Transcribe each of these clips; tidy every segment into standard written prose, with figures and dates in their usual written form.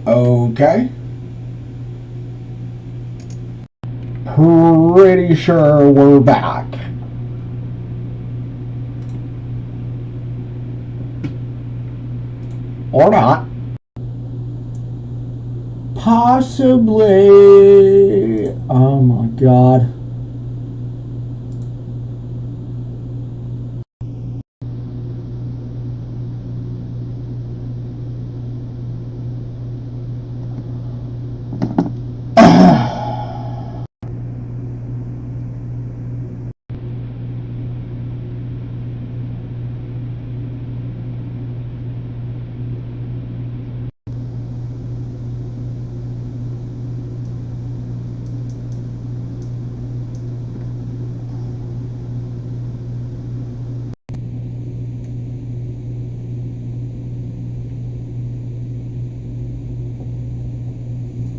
Okay. Pretty sure we're back. Or not. Possibly. Oh my god.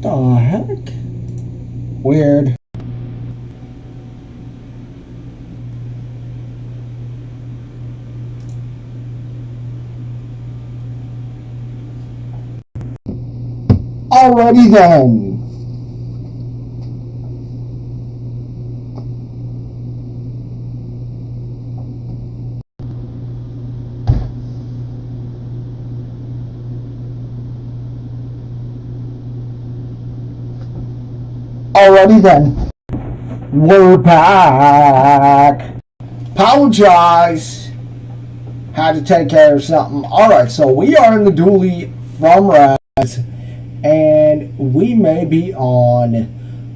The heck? Weird. Alrighty then. Alrighty then. We're back. Apologize. Had to take care of something. Alright, so we are in the dually from Raz, and we may be on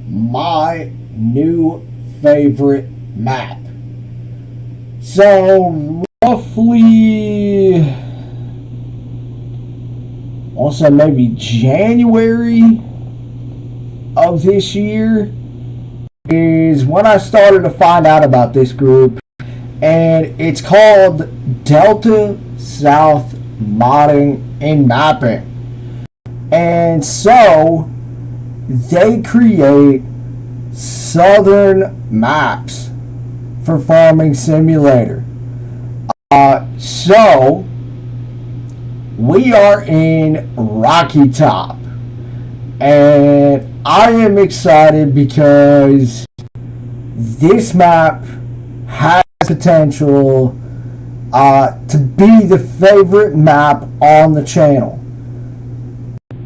my new favorite map. So, roughly, also maybe January of this year is when I started to find out about this group, and it's called Delta South Modding and Mapping. And so they create southern maps for Farming Simulator. So we are in Rocky Top, and I am excited because this map has potential to be the favorite map on the channel.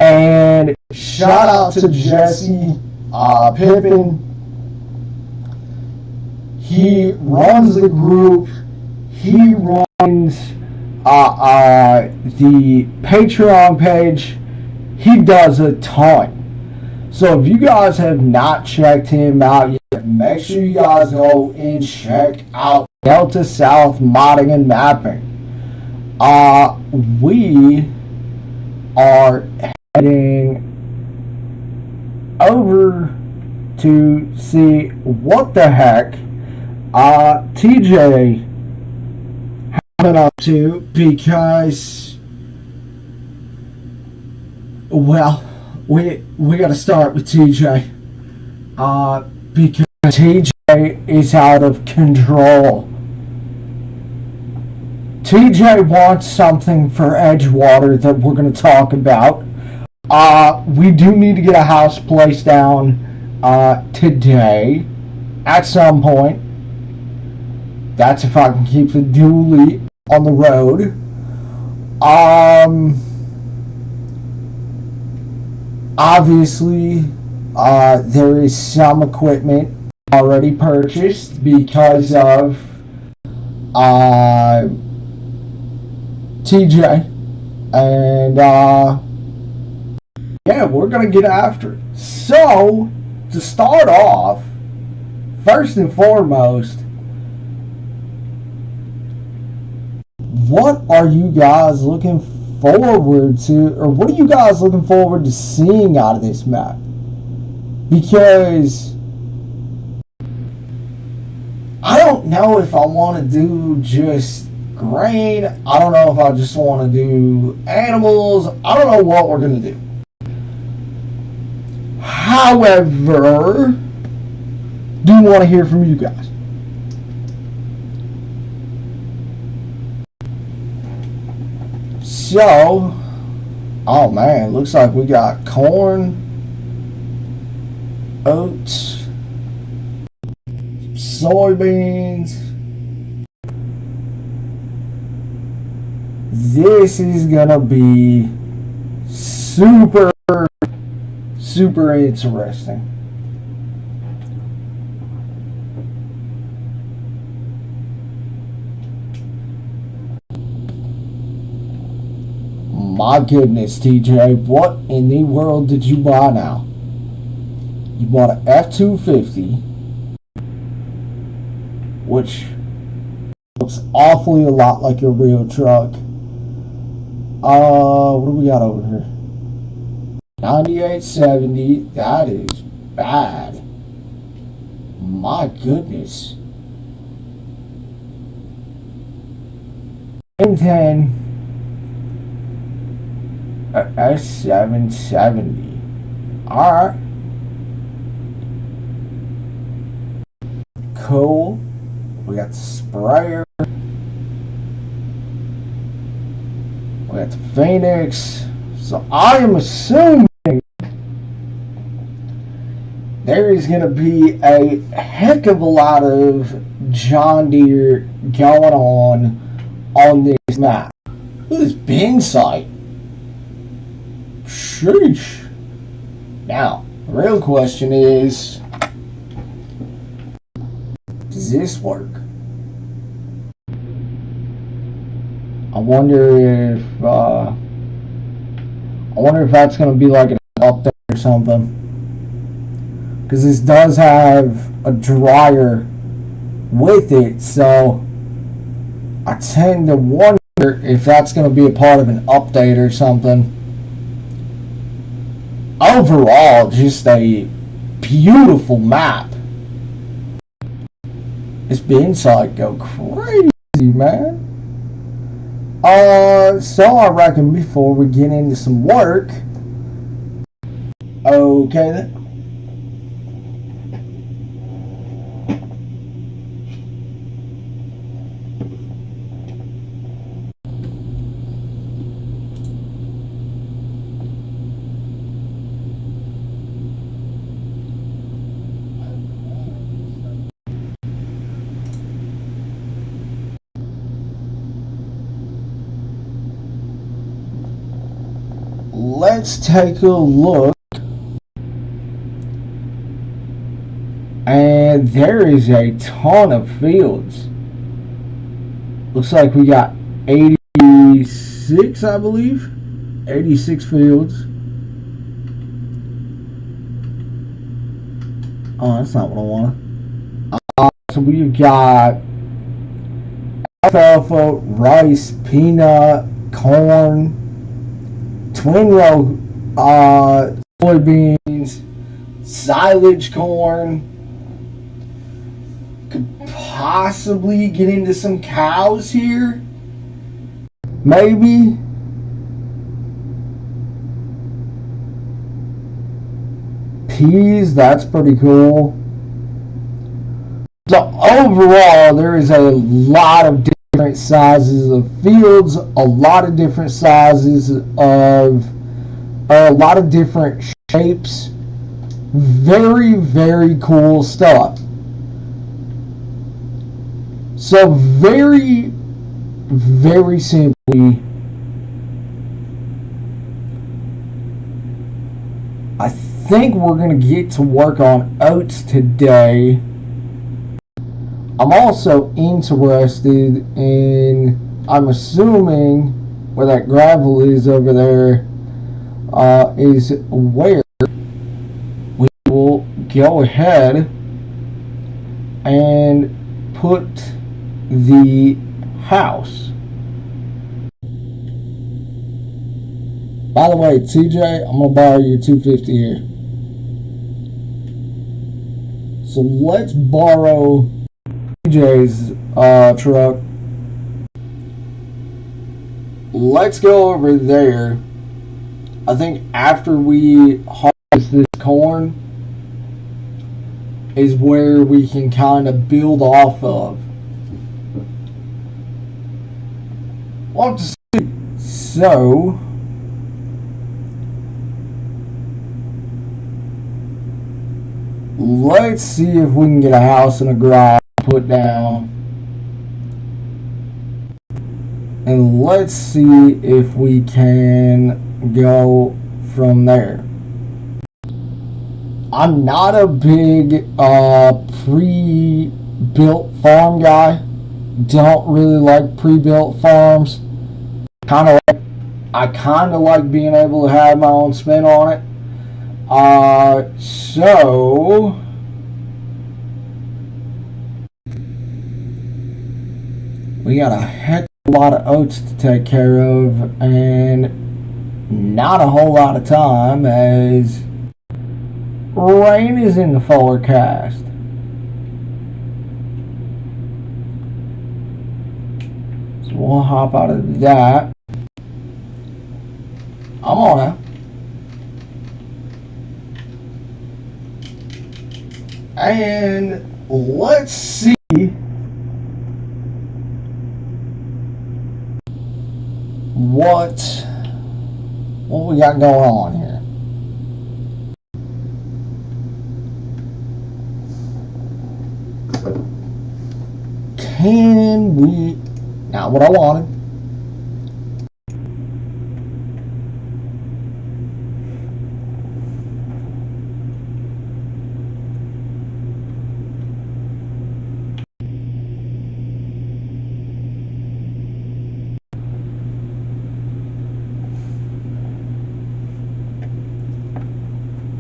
And shout out to Jesse Pippin. He runs the group. He runs the Patreon page. He does a ton. So if you guys have not checked him out yet, make sure you guys go and check out Delta South Modding and Mapping. We are heading over to see what the heck TJ has been up to, because, well, we got to start with TJ, because TJ is out of control. TJ wants something for Edgewater that we're going to talk about. We do need to get a house placed down today at some point. That's if I can keep the dually on the road. Obviously, there is some equipment already purchased because of TJ, and yeah, we're gonna get after it. So, to start off, first and foremost, what are you guys looking forward to, or what are you guys looking forward to seeing out of this map? Because I don't know if I want to do just grain. I don't know if I just want to do animals. I don't know what we're going to do. However, do want to hear from you guys. So, Oh man, looks like we got corn, oats, soybeans. This is gonna be super interesting. My goodness, TJ, what in the world did you buy now? You bought an F-250, which looks awfully a lot like a real truck. What do we got over here? 9870, that is bad. My goodness. M10 S770. Alright. Cool. We got the sprayer. We got the Phoenix. So I am assuming there is going to be a heck of a lot of John Deere going on this map. Look at this bin site. Sheesh. Now, the real question is, does this work? I wonder if that's going to be like an update or something. Because this does have a dryer with it, so I tend to wonder if that's going to be a part of an update or something. Overall, just a beautiful map. This bin site go crazy, man. So I reckon before we get into some work, okay then. Let's take a look, and there is a ton of fields. Looks like we got 86, I believe, 86 fields. Oh, that's not what I want. So we've got alfalfa, rice, peanut, corn, twin row soybeans, silage corn. Could possibly get into some cows here. Maybe. Peas, that's pretty cool. So overall, there is a lot of different sizes of fields, a lot of different sizes of, a lot of different shapes. Very, very cool stuff. So very, very simply, I think we're going to get to work on oats today. I'm also interested in, I'm assuming where that gravel is over there is where we will go ahead and put the house. By the way, TJ, I'm going to borrow your 250 here. So let's borrow TJ's truck. Let's go over there. I think after we harvest this corn is where we can kind of build off of. We'll have to see. So let's see if we can get a house and a garage put down. And let's see if we can go from there. I'm not a big pre-built farm guy. Don't really like pre-built farms. I kind of like being able to have my own spin on it. So we got a heck of a lot of oats to take care of, and not a whole lot of time as rain is in the forecast. So we'll hop out of that. I'm on it. And let's see what we got going on here. Can we, not what I wanted.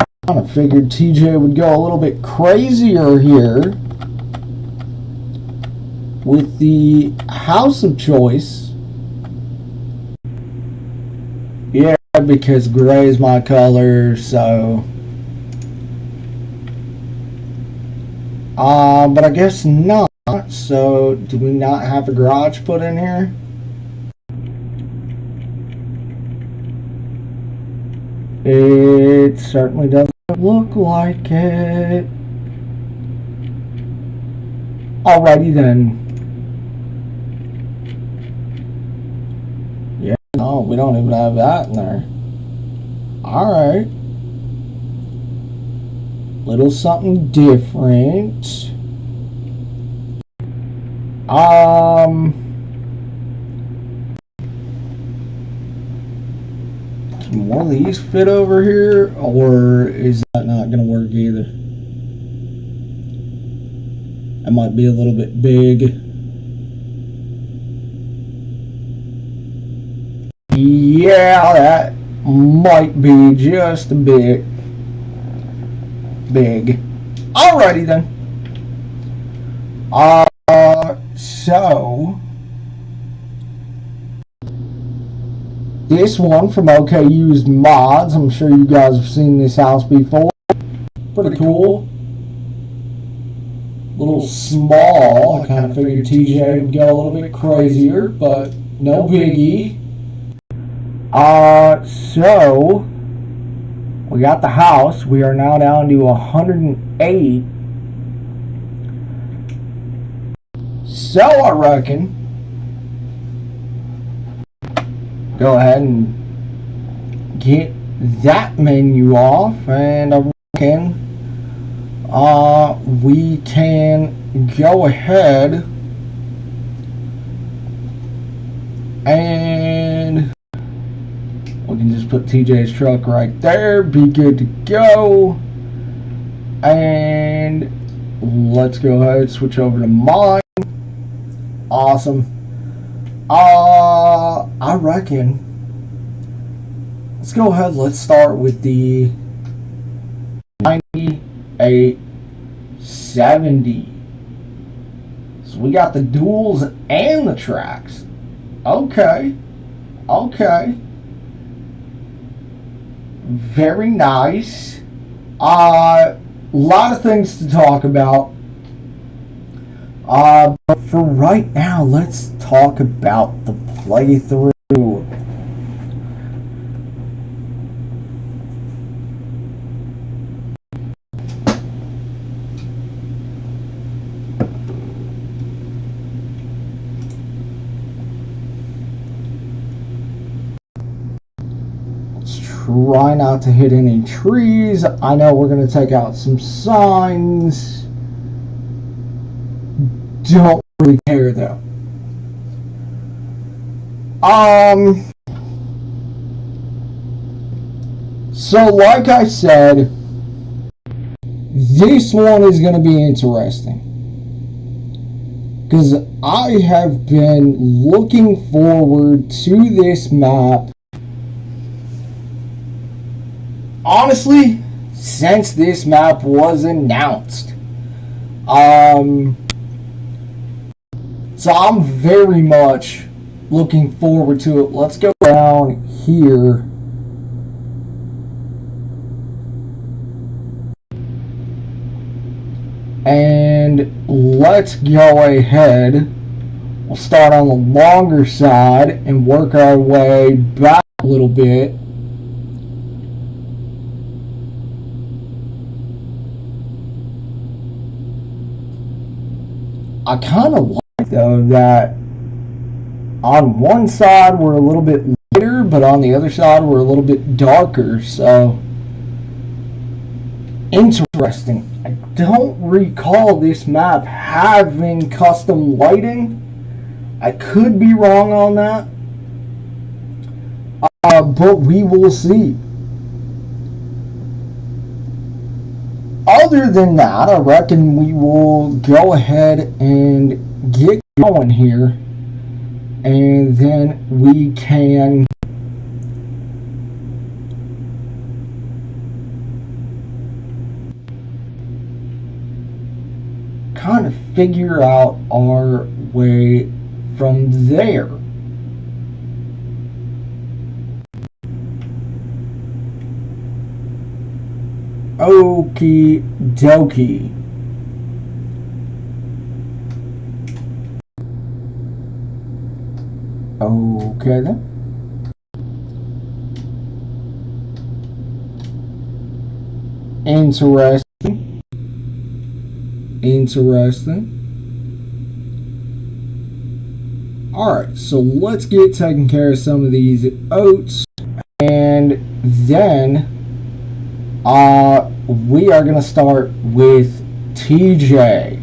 I kind of figured TJ would go a little bit crazier here with the house of choice. Yeah, because gray is my color, so but I guess not. So do we not have a garage put in here? It certainly doesn't look like it. Alrighty then. Yeah, no, we don't even have that in there. Alright. Little something different. Can one of these fit over here, or is that not going to work either? That might be a little bit big. Yeah, that might be just a bit big. Alrighty then. So this one from OK Used Mods. I'm sure you guys have seen this house before. Pretty cool. A little small. I kind of figured TJ would go a little bit crazier, but no biggie. So we got the house. We are now down to 108. So I reckon go ahead and get that menu off, and I reckon we can go ahead and we can just put TJ's truck right there, be good to go, and let's go ahead and switch over to mine. Awesome. I reckon let's go ahead, let's start with the 9870. So we got the duals and the tracks. Okay. Very nice. A lot of things to talk about. But for right now, let's talk about the playthrough. Let's try not to hit any trees. I know we're going to take out some signs. Don't really care though. So like I said, this one is going to be interesting, because I have been looking forward to this map, honestly, since this map was announced. So I'm very much looking forward to it. Let's go down here. And let's go ahead. We'll start on the longer side and work our way back a little bit. I kind of like, though, that on one side we're a little bit lighter, but on the other side we're a little bit darker, so interesting. I don't recall this map having custom lighting. I could be wrong on that, but we will see. Other than that, I reckon we will go ahead and get going here, and then we can kind of figure out our way from there. Okie dokie. Okay then. Interesting. Alright, so let's get taking care of some of these oats, and then we are going to start with TJ.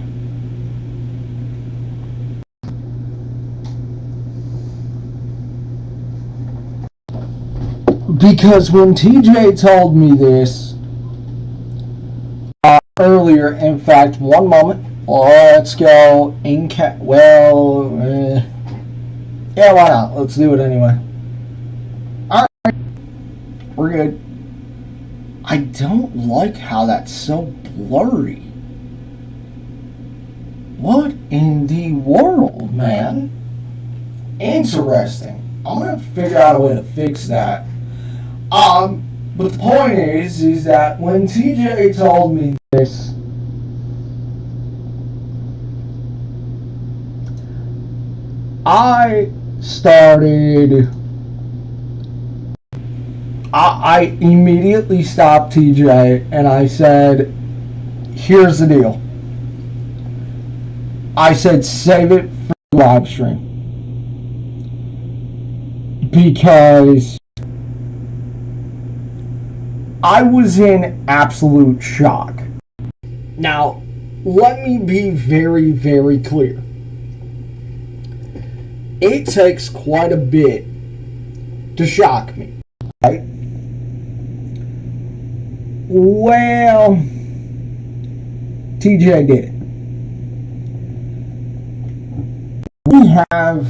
Because when TJ told me this earlier, in fact, one moment, let's go in yeah, why not? Let's do it anyway. Alright, we're good. I don't like how that's so blurry. What in the world, man? Interesting. I'm gonna figure out a way to fix that. But the point is that when TJ told me this, I immediately stopped TJ and I said, here's the deal. I said, save it for the live stream. Because I was in absolute shock. Now, let me be very, very clear. It takes quite a bit to shock me, right? Well, TJ did it. We have,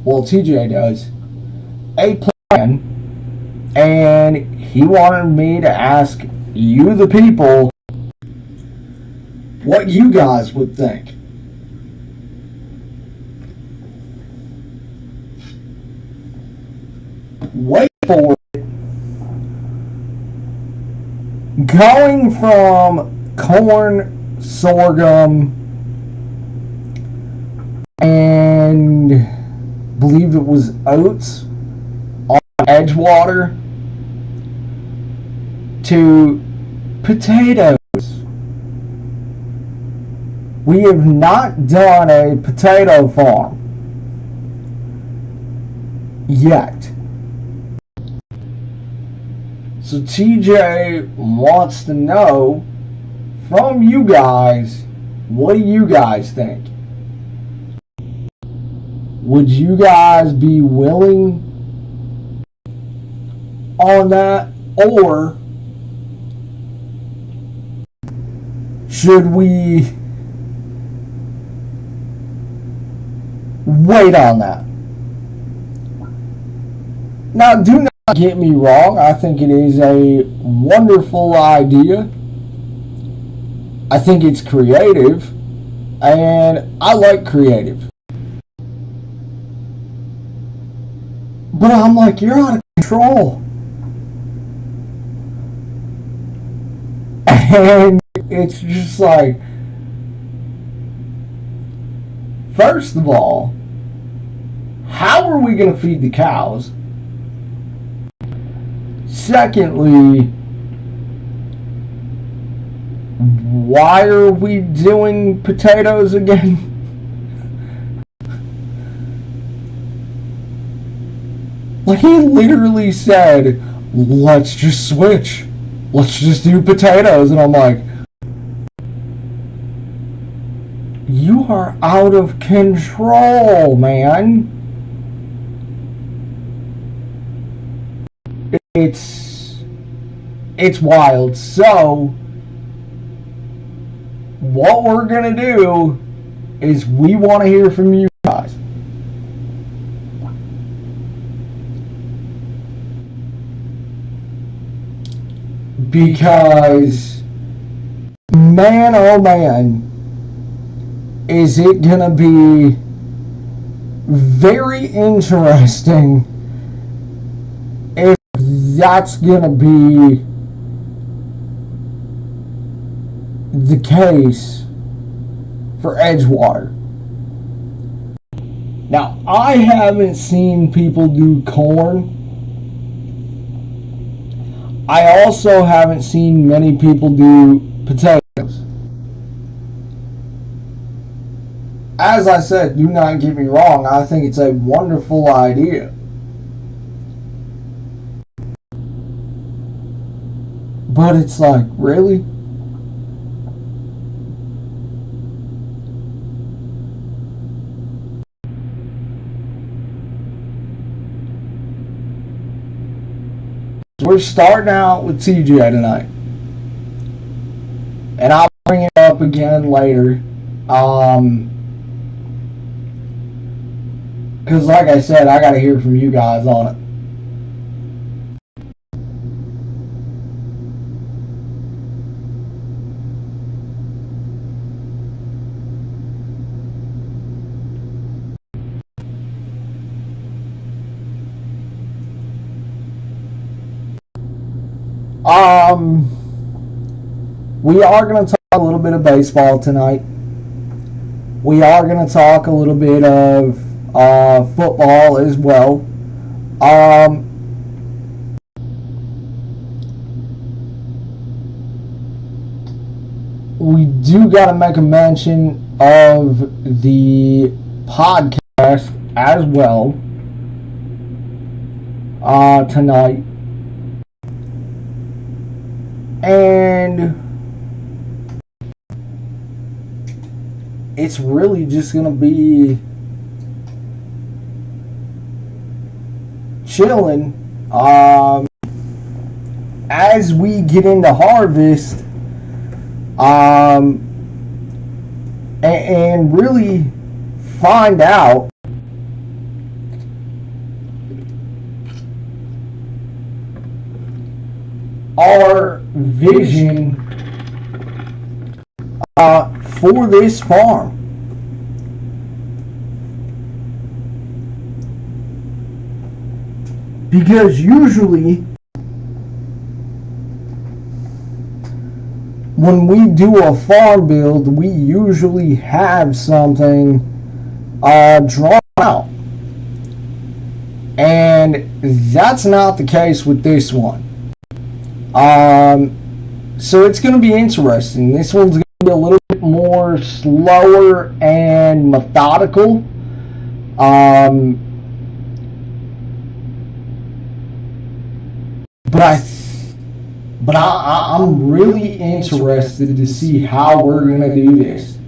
well, TJ does, a plan, and he wanted me to ask you, the people, what you guys would think. Wait for it. Going from corn, sorghum, and believe it was oats on Edgewater to potatoes. We have not done a potato farm yet. So TJ wants to know from you guys, what do you guys think? Would you guys be willing on that, or should we wait on that? Now, do not get me wrong, I think it is a wonderful idea. I think it's creative, and I like creative. But I'm like, you're out of control. And it's just like, first of all, how are we going to feed the cows? Secondly, why are we doing potatoes again? Like, he literally said, let's just switch. Let's just do potatoes. And I'm like, you are out of control, man. It's wild. So what we're gonna do is we want to hear from you guys. Because man, oh man, is it gonna be very interesting if that's gonna be the case for Edgewater. Now, I haven't seen people do corn. I also haven't seen many people do potatoes. As I said, do not get me wrong, I think it's a wonderful idea. But it's like, really? We're starting out with TJ tonight. And I'll bring it up again later. Because like I said, I got to hear from you guys on it. We are going to talk a little bit of baseball tonight. We are going to talk a little bit of football as well. We do got to make a mention of the podcast as well tonight. And it's really just going to be chilling as we get into harvest and really find out our vision for this farm. Because usually when we do a farm build, we usually have something drawn out. And that's not the case with this one. So it's going to be interesting. This one's going to be a little bit more slower and methodical. But But I'm really interested to see how we're going to do this.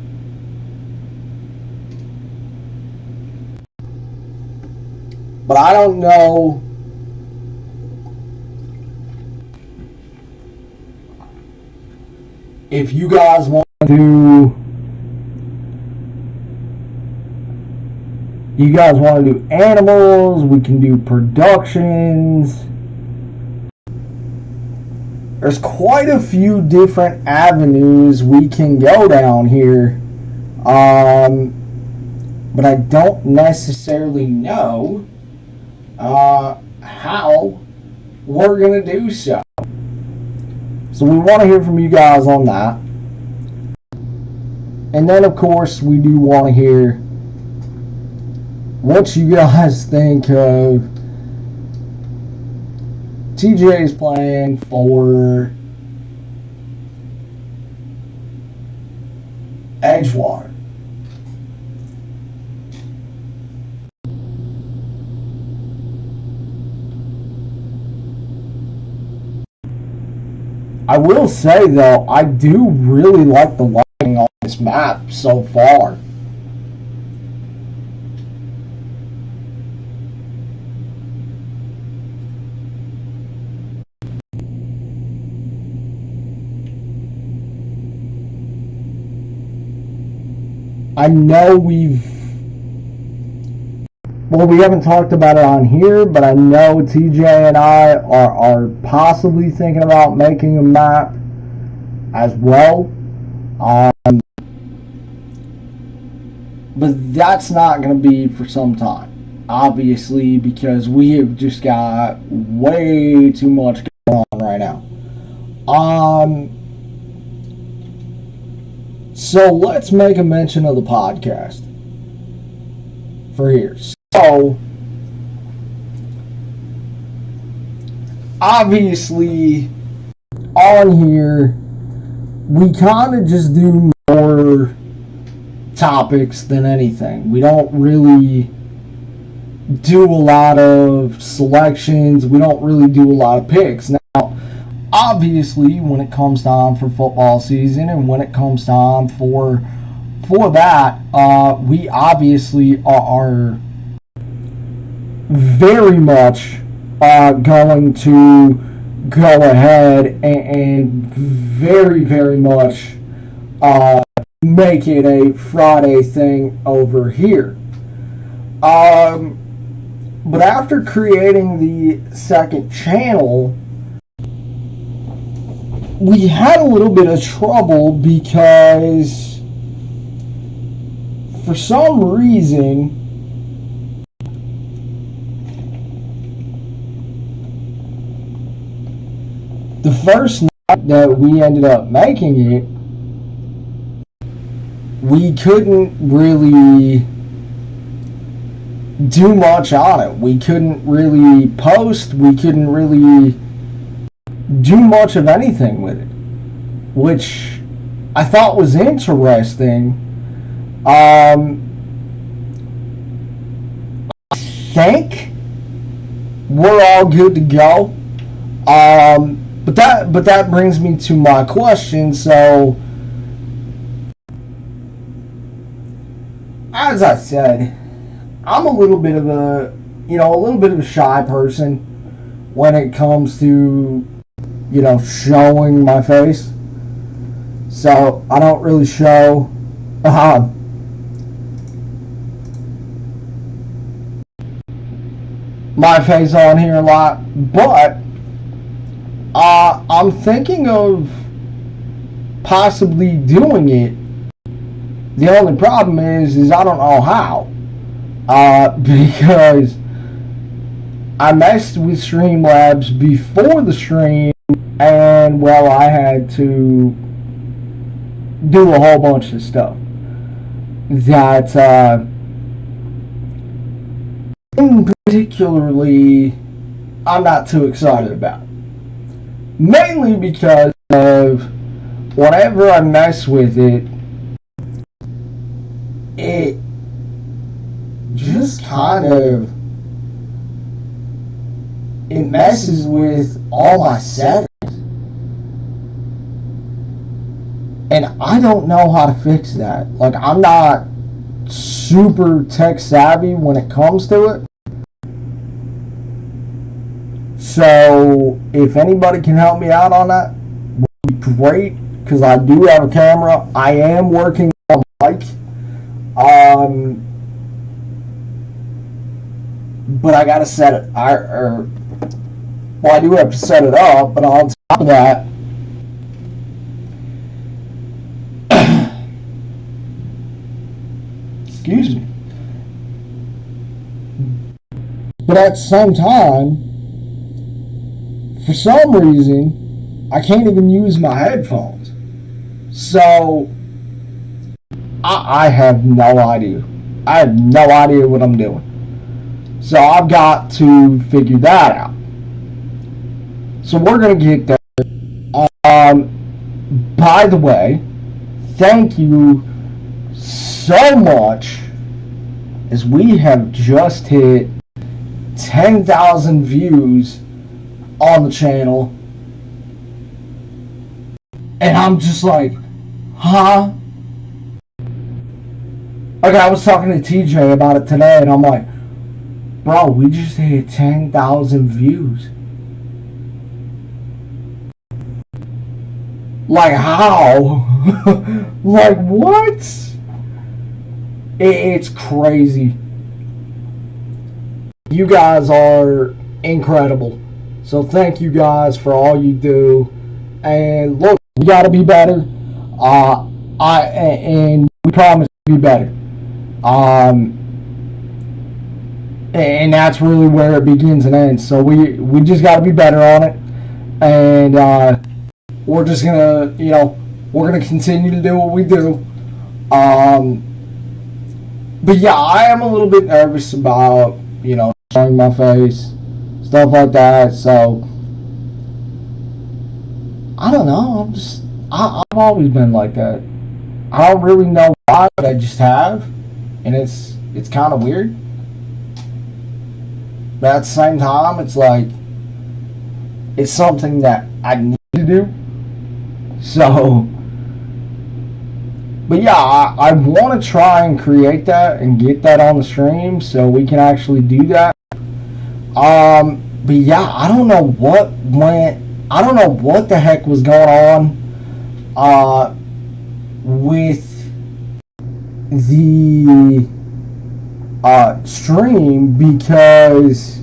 But I don't know if you guys want to do animals. We can do productions. There's quite a few different avenues we can go down here, but I don't necessarily know how we're gonna do so. So we want to hear from you guys on that. And then, of course, we do want to hear what you guys think of TJ's plan for Edgewater. I will say, though, I do really like the lighting on this map so far. I know we haven't talked about it on here, but I know TJ and I are possibly thinking about making a map as well. But that's not going to be for some time, obviously, because we have just got way too much going on right now. So let's make a mention of the podcast for here. So, obviously, on here, we kind of just do more topics than anything. We don't really do a lot of selections. We don't really do a lot of picks. Now, obviously, when it comes time for football season and when it comes time for that, we obviously are very much going to go ahead and very, very much make it a Friday thing over here. But after creating the second channel, we had a little bit of trouble because for some reason the first night that we ended up making it, we couldn't really do much on it. We couldn't really post. We couldn't really do much of anything with it, which I thought was interesting. I think we're all good to go. But that brings me to my question. So, as I said, I'm a little bit of a shy person when it comes to, showing my face. So I don't really show my face on here a lot, but I'm thinking of possibly doing it. The only problem is I don't know how, because I messed with Streamlabs before the stream, and well, I had to do a whole bunch of stuff that particularly I'm not too excited about. Mainly because of whenever I mess with it, it just kind of it messes with all my settings. I don't know how to fix that. Like, I'm not super tech savvy when it comes to it. So if anybody can help me out on that, would be great, because I do have a camera. I am working on a mic. But I gotta set it. I do have to set it up, but on top of that, excuse me. But at the same time, for some reason, I can't even use my headphones. So, I have no idea. I have no idea what I'm doing. So I've got to figure that out. So we're going to get there. By the way, thank you so much, as we have just hit 10,000 views on the channel. And I'm just like, huh? Okay, I was talking to TJ about it today, and I'm like, bro, we just hit 10,000 views. Like, how? Like, what? It's crazy. You guys are incredible. So thank you guys for all you do. And look, we gotta be better. And we promise to be better. And that's really where it begins and ends. So we just got to be better on it, and we're just gonna, we're gonna continue to do what we do. But yeah, I am a little bit nervous about, showing my face, stuff like that. So I don't know. I've always been like that. I don't really know why, but I just have, and it's kind of weird. But at the same time, it's like, it's something that I need to do. So, but yeah, I want to try and create that and get that on the stream so we can actually do that. But yeah, I don't know what the heck was going on with the stream, because,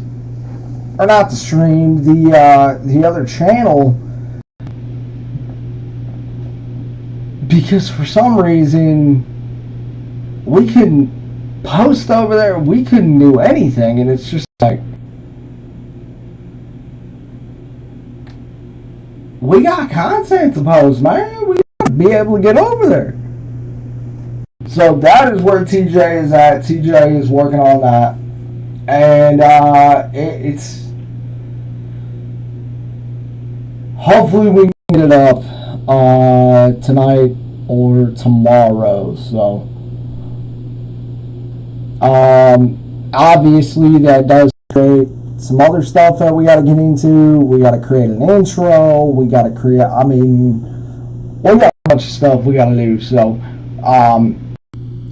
or not the stream, the other channel, because for some reason we couldn't post over there, we couldn't do anything, and it's just like, we got content to post, man. We gotta be able to get over there. So that is where TJ is at. TJ is working on that, and it's hopefully we can get it up tonight or tomorrow. So obviously that does create some other stuff that we got to get into. We got to create an intro. We got to create. We got a bunch of stuff we got to do. So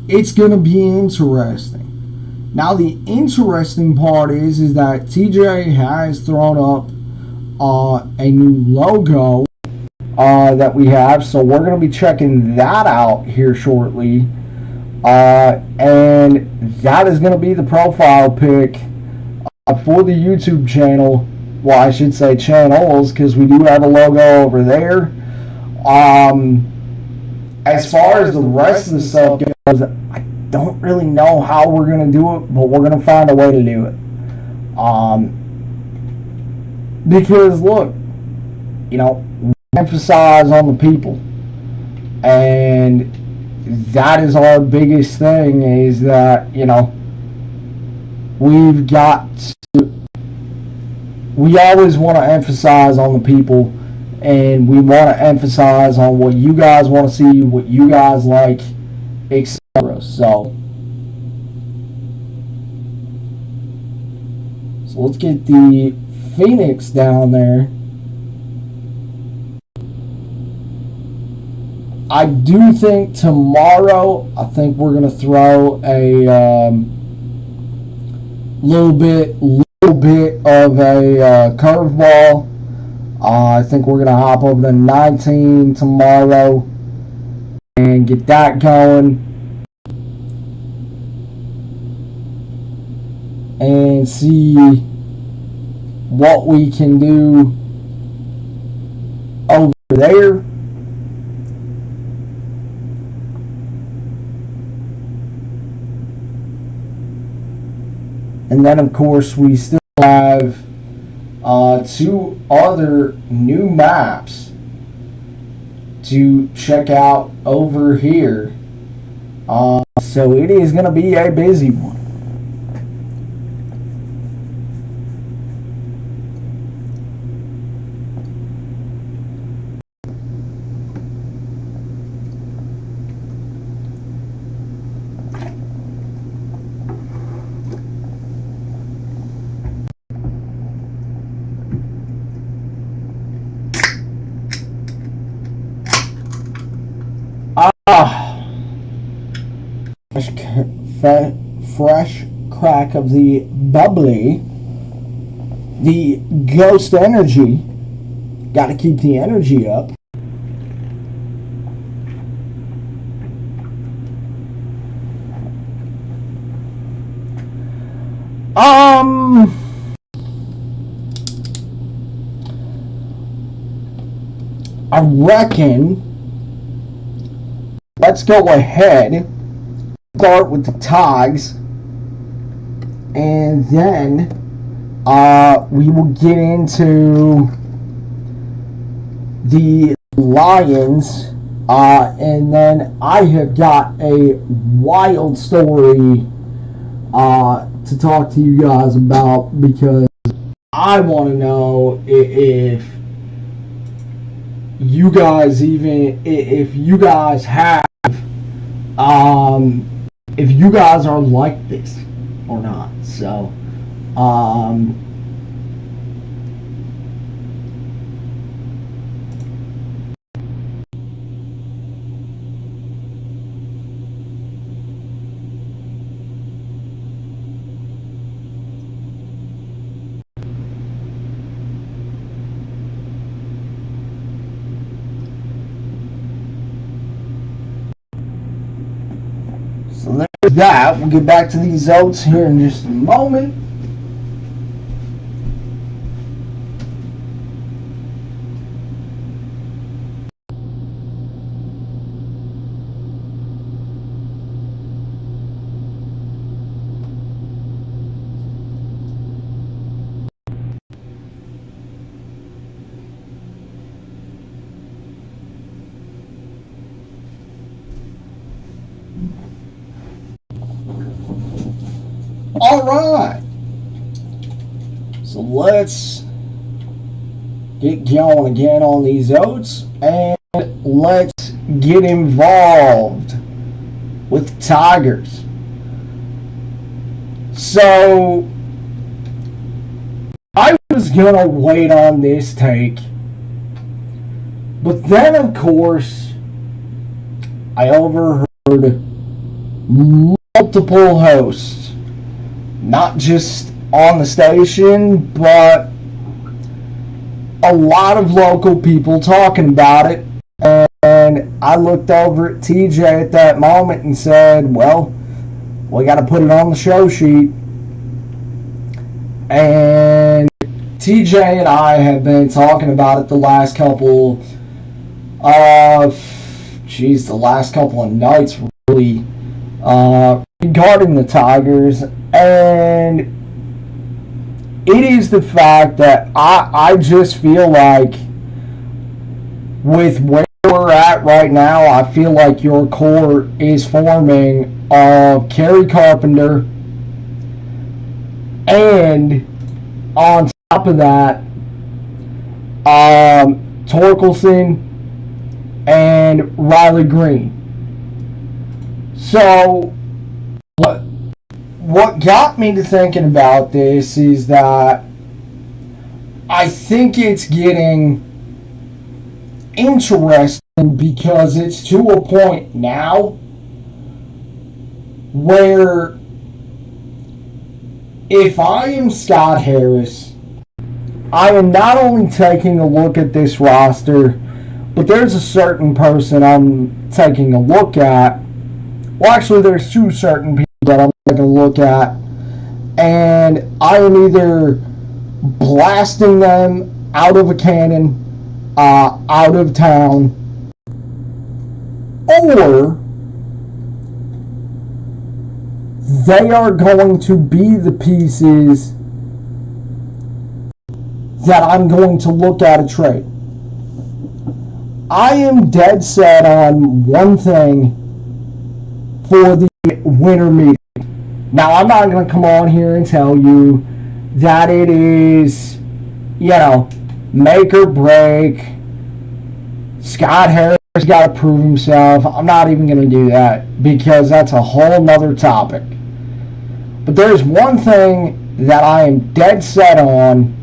it's going to be interesting. Now, the interesting part is that TJ has thrown up a new logo that we have. So we're going to be checking that out here shortly. And that is going to be the profile pic for the YouTube channel. Well, I should say channels, because we do have a logo over there. As far as the rest of the stuff goes, I don't really know how we're going to do it, but we're going to find a way to do it. Because, look, we emphasize on the people. And that is our biggest thing, is that, we've got to, we always want to emphasize on the people. And we want to emphasize on what you guys want to see, what you guys like, etc. So let's get the Phoenix down there. I do think tomorrow, I think we're going to throw a little bit of a curveball. I think we're going to hop over to 19 tomorrow and get that going. And see what we can do over there. And then, of course, we still have 2 other new maps to check out over here. So it is going to be a busy one. Fresh crack of the bubbly, the ghost energy. Got to keep the energy up. I reckon let's go ahead, start with the tags, and then we will get into the Lions, and then I have got a wild story to talk to you guys about, because I want to know if you guys have if you guys are like this or not. So there's that. We'll get back to these oats here in just a moment. Alright, so let's get going again on these oats, and let's get involved with Tigers. So I was gonna wait on this take, but then of course I overheard multiple hosts, not just on the station, but a lot of local people talking about it. And I looked over at TJ at that moment and said, well, we got to put it on the show sheet. And TJ and I have been talking about it the last couple of nights, really, regarding the Tigers. And it is the fact that I just feel like with where we're at right now, I feel like your core is forming of Kerry Carpenter, and on top of that, Torkelson and Riley Green. So what got me to thinking about this is that I think it's getting interesting because it's to a point now where if I am Scott Harris, I am not only taking a look at this roster, but there's a certain person I'm taking a look at. Well, actually, there's two certain people that I'm taking a look at, and I am either blasting them out of a cannon, out of town, or they are going to be the pieces that I'm going to look at a trade. I am dead set on one thing for the winter meeting. Now, I'm not going to come on here and tell you that it is, make or break. Scott Harris has got to prove himself. I'm not even going to do that because that's a whole nother topic. But there's one thing that I am dead set on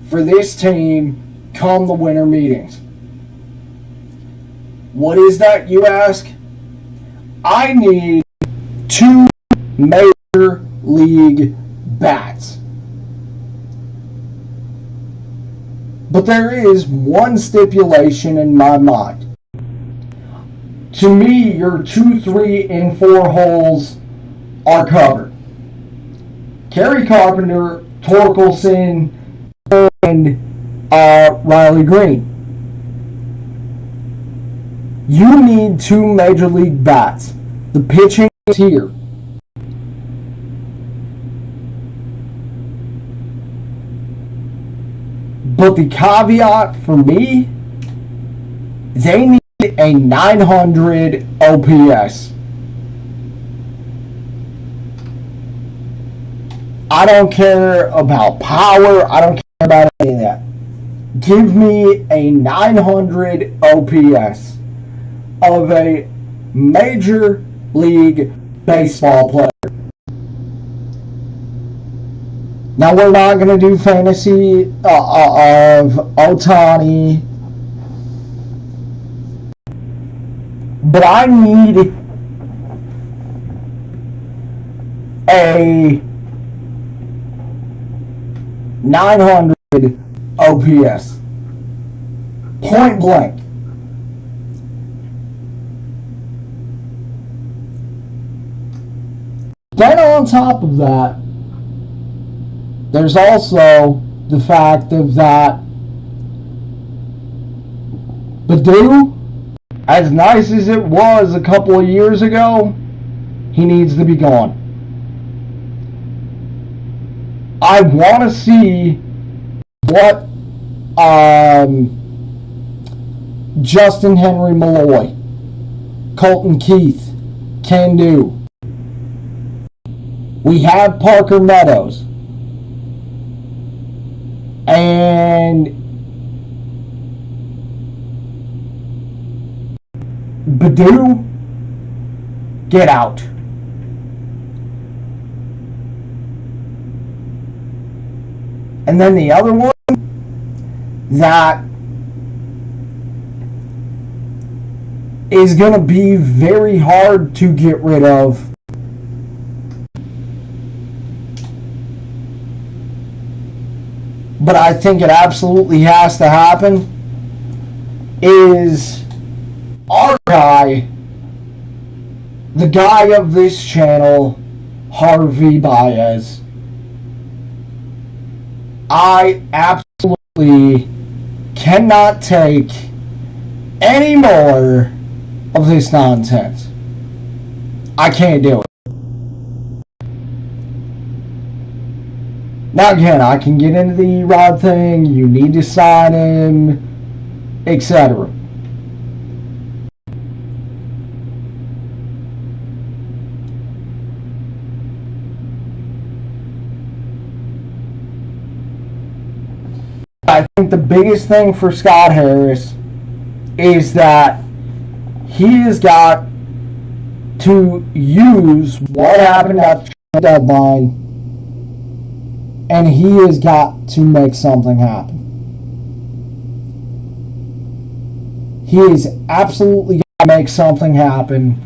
for this team come the winter meetings. What is that, you ask? I need 2 major league bats. But there is one stipulation in my mind. To me, your 2, 3, and 4 holes are covered. Kerry Carpenter, Torkelson, and Riley Green. You need 2 major league bats. The pitching is here. But the caveat for me, they need a 900 OPS. I don't care about power. I don't care about any of that. Give me a 900 OPS of a major league baseball player. Now, we're not going to do fantasy of Ohtani, but I need a 900 OPS. Point blank. Then on top of that, there's also the fact of that Badu, as nice as it was a couple of years ago, he needs to be gone. I want to see what Justin Henry Malloy, Colton Keith can do. We have Parker Meadows. And Badu, get out. And then the other one that is going to be very hard to get rid of but I think it absolutely has to happen, is our guy, the guy of this channel, Harvey Baez. I absolutely cannot take any more of this nonsense. I can't do it. Now again, I can get into the Rod thing, you need to sign him, etc. I think the biggest thing for Scott Harris is that he has got to use what happened at the deadline, and he has got to make something happen. he is absolutely going to make something happen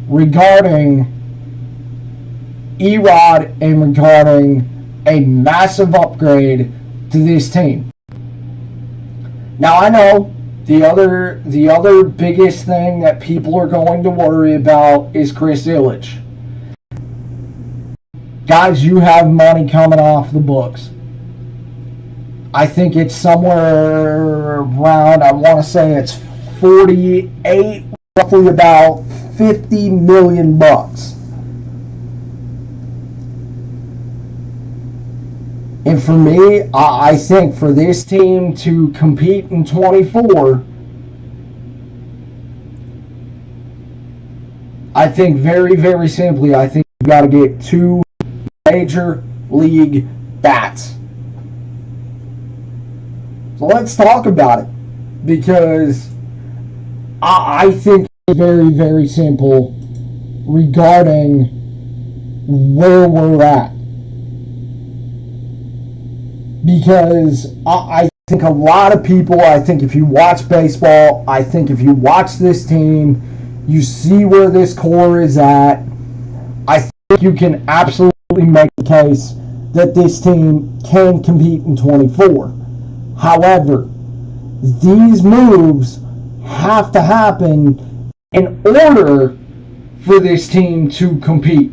regarding Erod and regarding a massive upgrade to this team. Now I know the other biggest thing that people are going to worry about is Chris Illich. Guys, you have money coming off the books. I think it's somewhere around, I want to say it's 48, roughly about 50 million bucks. And for me, I think for this team to compete in 24, I think very, very simply, I think you've got to get 2 major league bats. So let's talk about it, because I think it's very, very simple regarding where we're at. Because I think a lot of people, I think if you watch baseball, I think if you watch this team, you see where this core is at. I think you can absolutely make the case that this team can compete in 24. However, these moves have to happen in order for this team to compete.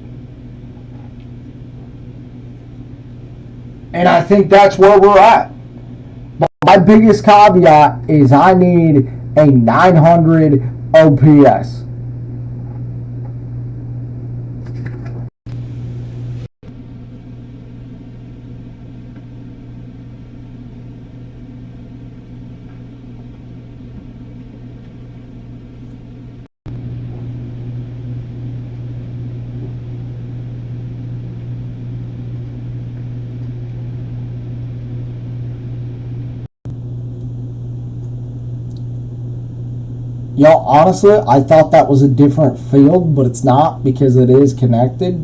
And I think that's where we're at. But my biggest caveat is I need a 900 OPS. You know, honestly, I thought that was a different field, but it's not, because it is connected.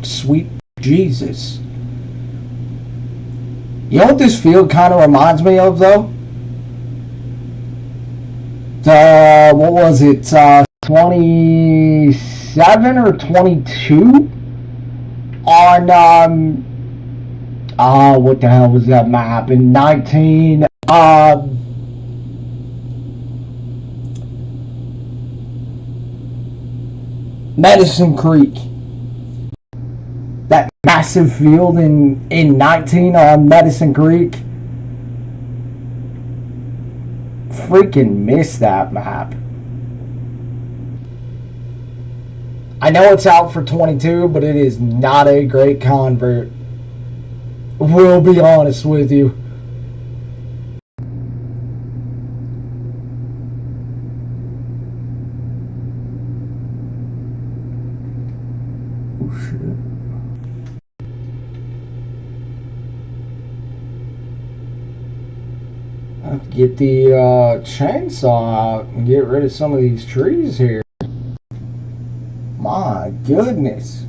Sweet Jesus. You know what this field kind of reminds me of, though? What was it? 27 or 22? On, what the hell was that map? In 19, Medicine Creek. That massive field in 19 on Medicine Creek. Freaking missed that map. I know it's out for 22, but it is not a great convert. We'll be honest with you. Get the chainsaw out and get rid of some of these trees here. My goodness.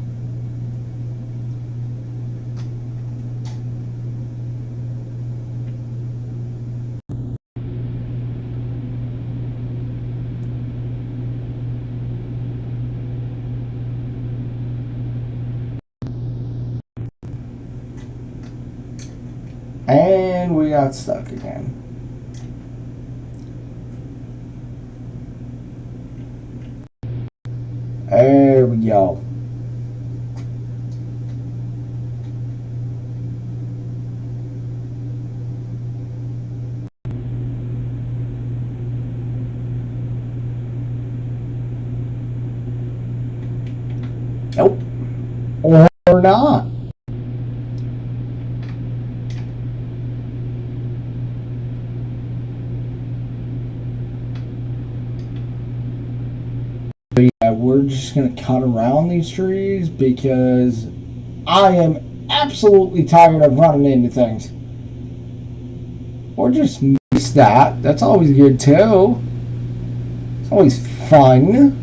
And we got stuck again. There we go. Nope. Or not. Yeah, we're just going to cut around these trees because I am absolutely tired of running into things. Or just miss that. That's always good too. It's always fun.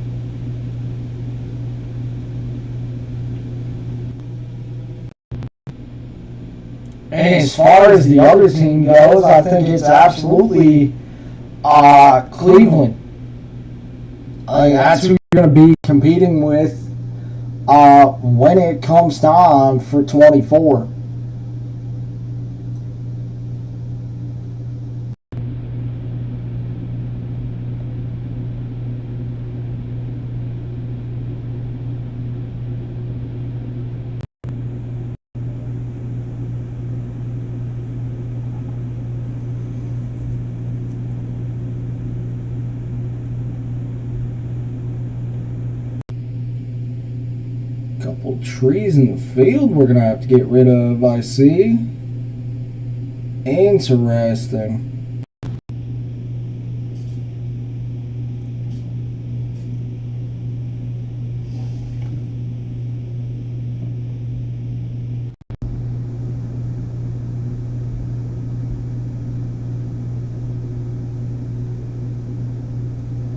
And as far as the other team goes, I think it's absolutely Cleveland. That's who you're going to be competing with when it comes time for 24. Couple trees in the field we're gonna have to get rid of, I see. Interesting.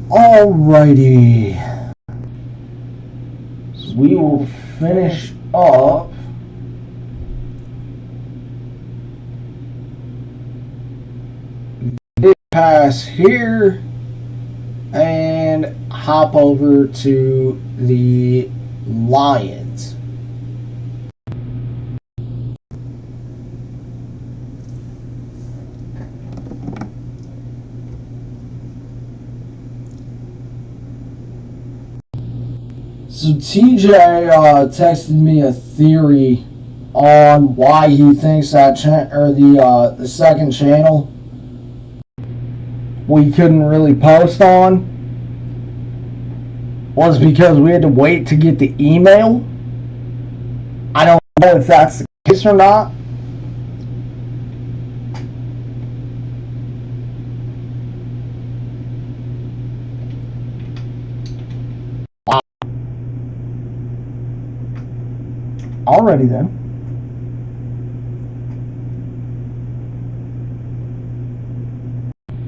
Alrighty. We will finish up this pass here and hop over to the Lions. So TJ texted me a theory on why he thinks that the second channel we couldn't really post on was because we had to wait to get the email. I don't know if that's the case or not. Alrighty then.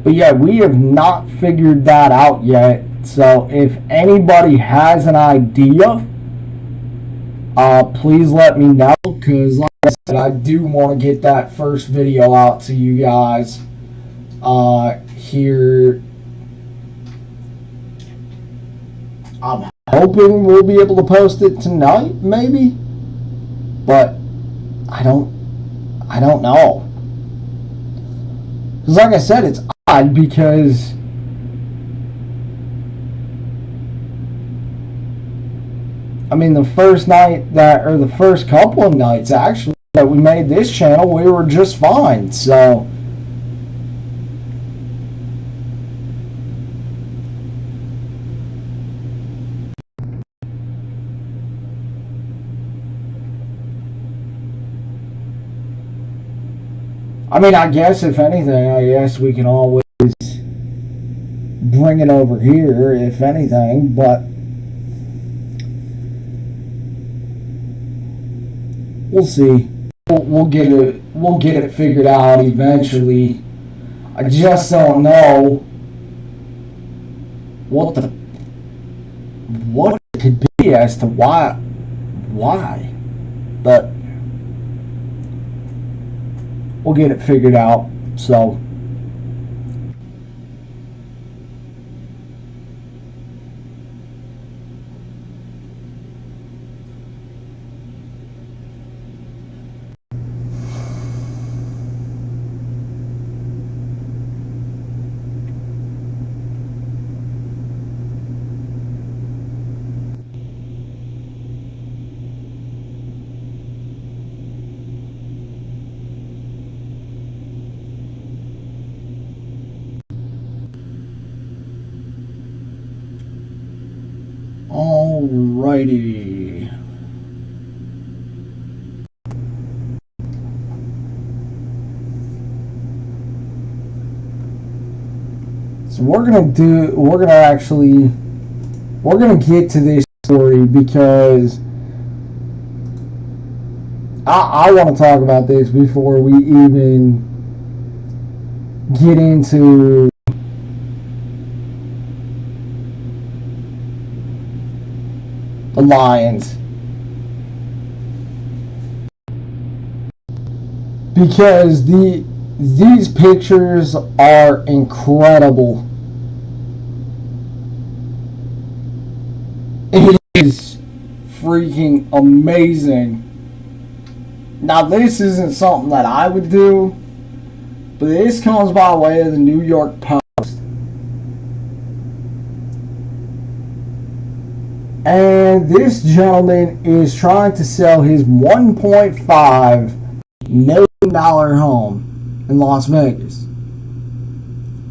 But yeah, we have not figured that out yet. So if anybody has an idea, please let me know. Because like I said, I do want to get that first video out to you guys here. I'm hoping we'll be able to post it tonight, maybe. But I don't know. Because like I said, it's odd because I mean the first couple of nights actually that we made this channel, we were just fine. So I mean, I guess if anything, I guess we can always bring it over here, if anything, but we'll see. We'll get it figured out eventually. I just don't know what it could be as to why, but we'll get it figured out. So alrighty. So we're gonna get to this story because I want to talk about this before we even get into the Lions, because These pictures are incredible. It is freaking amazing. Now, this isn't something that I would do, but this comes by way of the New York Post. And this gentleman is trying to sell his $1.5 million home in Las Vegas.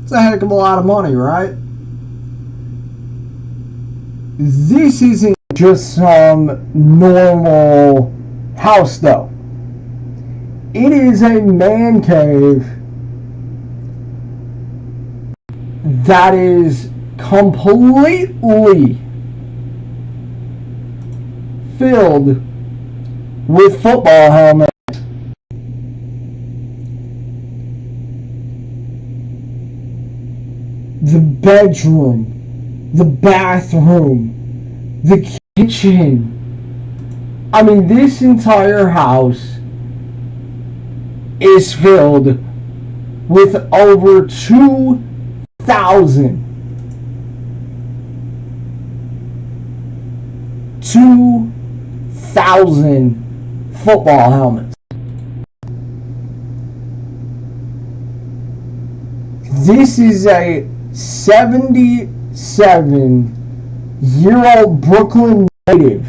It's a heck of a lot of money, right? This isn't just some normal house, though. It is a man cave that is completely filled with football helmets. The bedroom, the bathroom, the kitchen. I mean, this entire house is filled with over 2,000 football helmets. This is a 77-year-old Brooklyn native.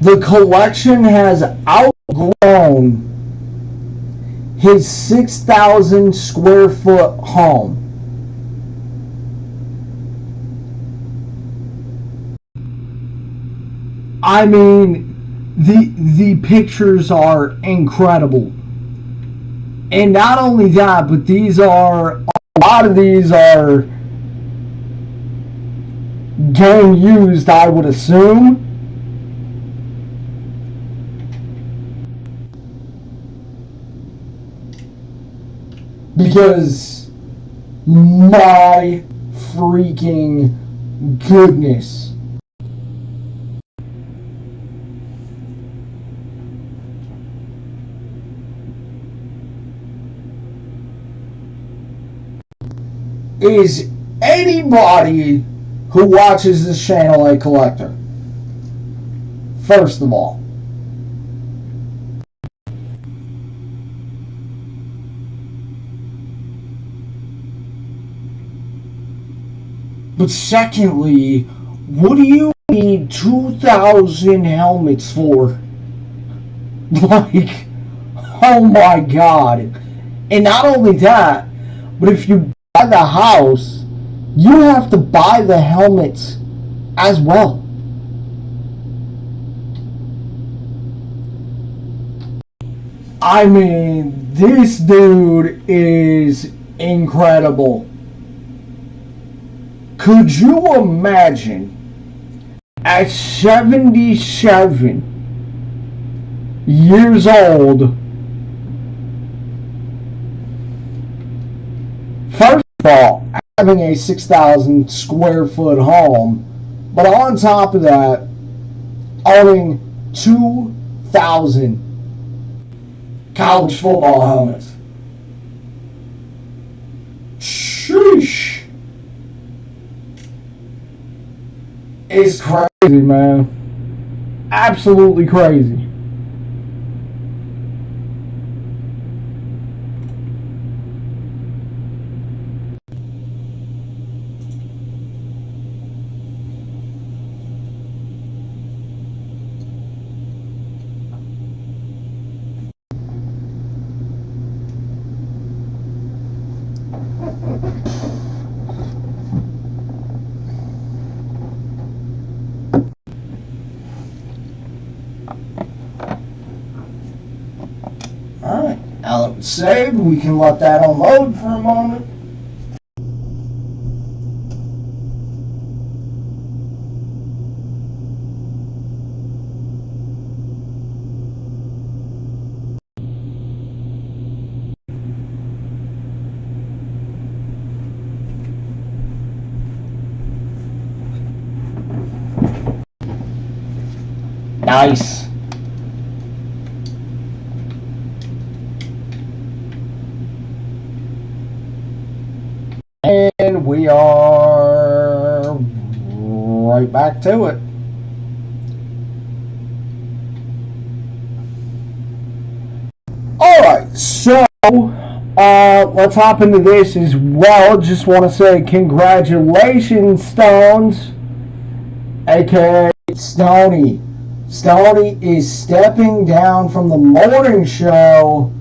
The collection has outgrown his 6,000 square foot home. I mean, the pictures are incredible. And not only that, but a lot of these are gang used, I would assume. Because my freaking goodness. Is anybody who watches this channel a collector? First of all. But secondly, what do you need 2,000 helmets for? Like, oh my god. And not only that, but if you buy the house, you have to buy the helmets as well. I mean, this dude is incredible. Could you imagine at 77 years old, first of all, having a 6,000 square foot home, but on top of that, owning 2,000 college football helmets? Sheesh. It's crazy, man. Absolutely crazy. Alright, now that it's saved, we can let that unload for a moment. Nice. And we are right back to it. Alright, so let's hop into this as well. Just want to say congratulations, Stones, aka Stoney. Stoney is stepping down from the morning show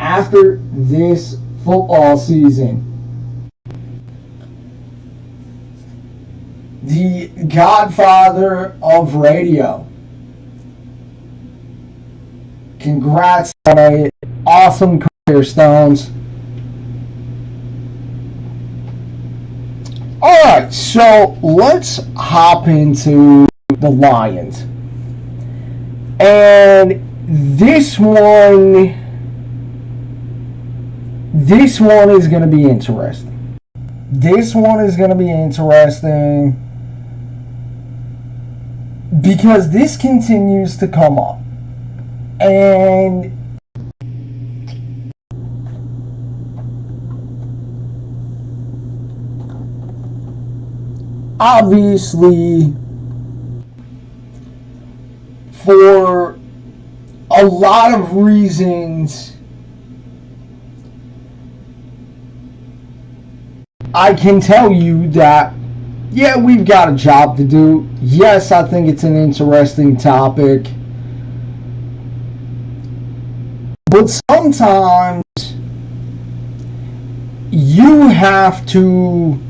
after this football season. The godfather of radio. Congrats on an awesome career, Stones. Alright, so let's hop into the Lions. And this one is going to be interesting. This one is going to be interesting because this continues to come up. And obviously, for a lot of reasons, I can tell you that, yeah, we've got a job to do. Yes, I think it's an interesting topic. But sometimes you have to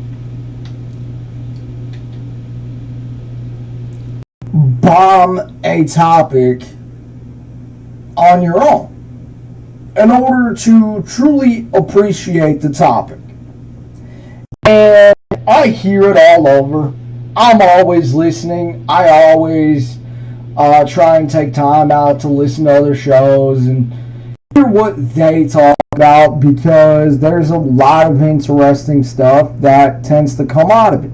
bomb a topic on your own in order to truly appreciate the topic. And I hear it all over. I'm always listening. I always try and take time out to listen to other shows and hear what they talk about, because there's a lot of interesting stuff that tends to come out of it.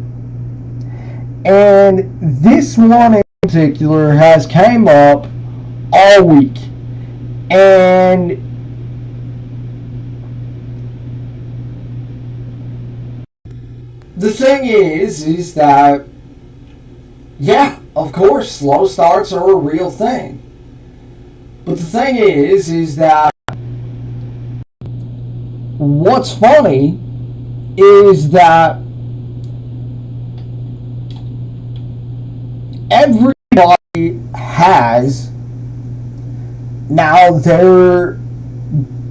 And this one in particular has came up all week. And the thing is that, yeah, of course, slow starts are a real thing. But the thing is that what's funny is that everybody has now their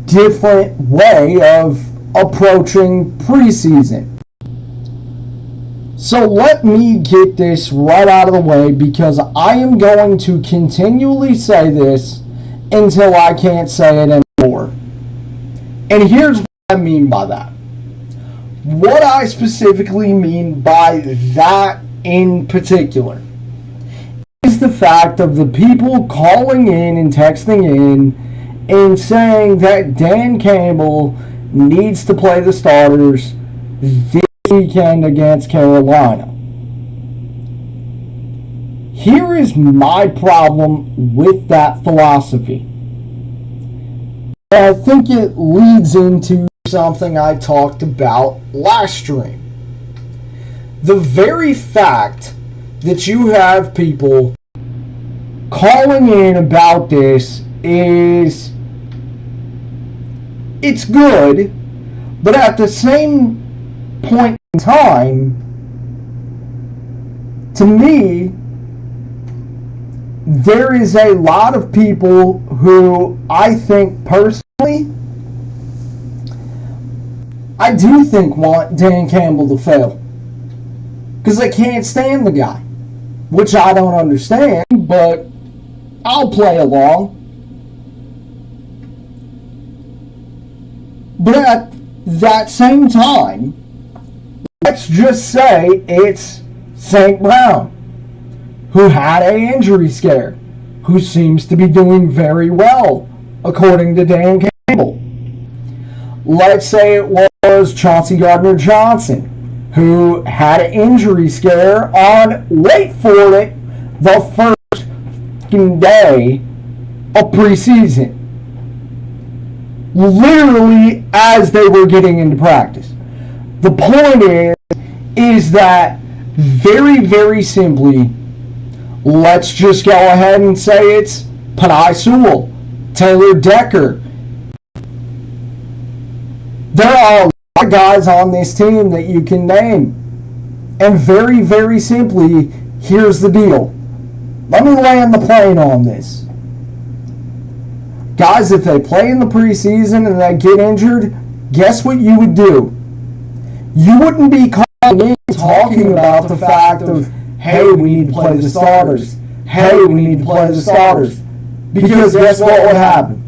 different way of approaching preseason. So let me get this right out of the way, because I am going to continually say this until I can't say it anymore. And here's what I mean by that. What I specifically mean by that in particular is the fact of the people calling in and texting in and saying that Dan Campbell needs to play the starters this weekend against Carolina. Here is my problem with that philosophy. I think it leads into something I talked about last stream. The very fact that you have people calling in about this is, it's good, but at the same point in time, to me, there is a lot of people who I think personally, I do think want Dan Campbell to fail. Because they can't stand the guy. Which I don't understand, but I'll play along. But at that same time, let's just say it's St. Brown, who had an injury scare, who seems to be doing very well, according to Dan Campbell. Let's say it was Chauncey Gardner-Johnson, who had an injury scare on, wait for it, the first fucking day of preseason. Literally as they were getting into practice. The point is that very, very simply, let's just go ahead and say it's Panay Sewell, Taylor Decker. There are a lot of guys on this team that you can name. And very, very simply, here's the deal. Let me land the plane on this. Guys, if they play in the preseason and they get injured, guess what you would do? You wouldn't be calling in talking about the fact of, hey, we need to play the starters. Hey, we need to play the starters. Because guess what would happen?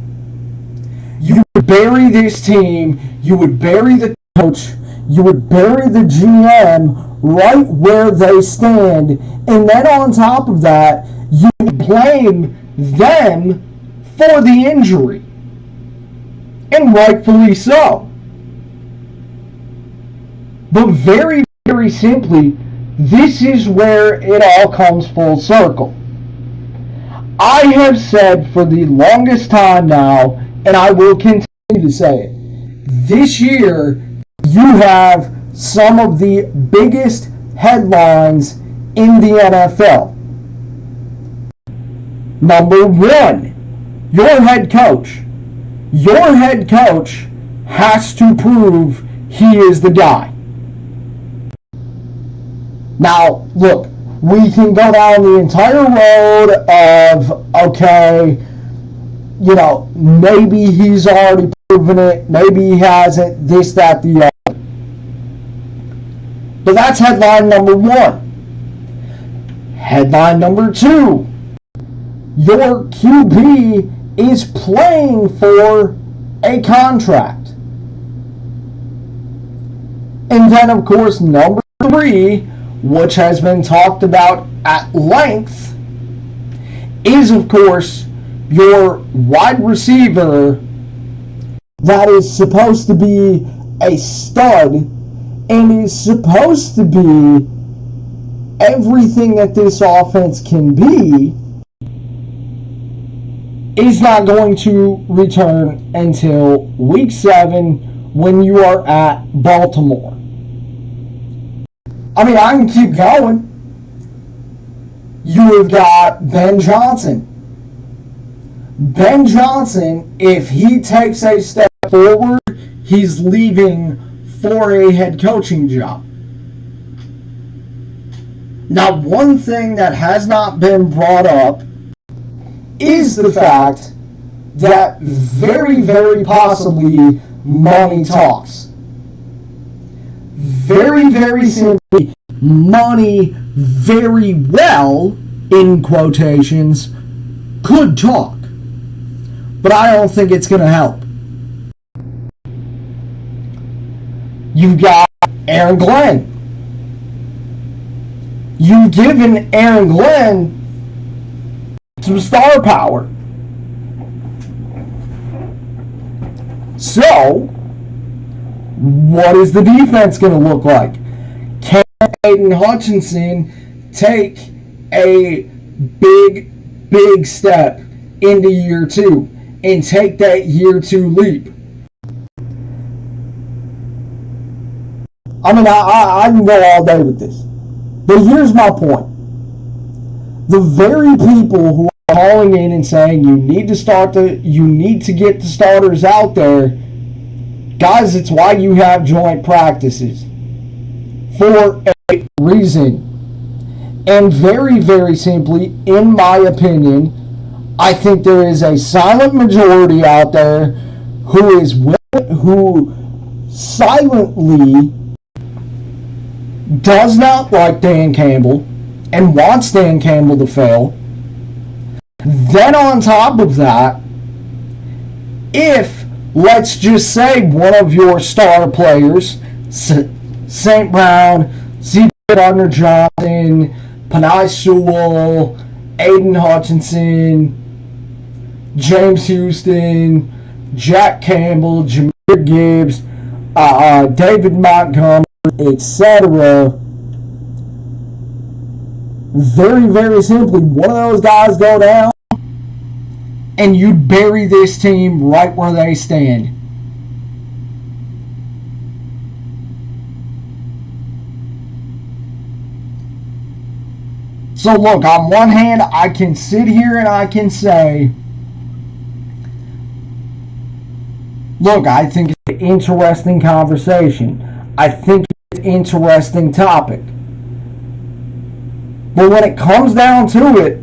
You would bury this team, you would bury the coach, you would bury the GM right where they stand, and then on top of that, you would blame them for the injury. And rightfully so. But very, very simply, this is where it all comes full circle. I have said for the longest time now, and I will continue to say it, this year you have some of the biggest headlines in the NFL. Number one, your head coach. Your head coach has to prove he is the guy. Now, look, we can go down the entire road of, okay, you know, maybe he's already proven it, maybe he hasn't, this, that, the other. But that's headline number one. Headline number two, your QB is playing for a contract. And then, of course, number three, which has been talked about at length, is, of course, your wide receiver that is supposed to be a stud and is supposed to be everything that this offense can be, is not going to return until week 7 when you are at Baltimore. I mean, I can keep going. You have got Ben Johnson. Ben Johnson, if he takes a step forward, he's leaving for a head coaching job. Now, one thing that has not been brought up is the fact that very, very possibly money talks. Very, very simply, money very well, in quotations, could talk. But I don't think it's going to help. You've got Aaron Glenn. You've given Aaron Glenn some star power. So, what is the defense going to look like? Can Aiden Hutchinson take a big, big step into year 2 and take that year 2 leap? I mean, I can go all day with this. But here's my point. The very people who are calling in and saying you need to get the starters out there, guys, it's why you have joint practices. For a reason. And very, very simply, in my opinion, I think there is a silent majority out there who silently does not like Dan Campbell and wants Dan Campbell to fail. Then on top of that, if, let's just say, one of your star players, St. Brown, C. Gardner-Johnson, Panay Sewell, Aiden Hutchinson, James Houston, Jack Campbell, Jahmyr Gibbs, David Montgomery, etc., very, very simply, one of those guys go down, and you'd bury this team right where they stand. So look, on one hand, I can sit here and I can say, look, I think it's an interesting conversation. I think it's an interesting topic. But when it comes down to it,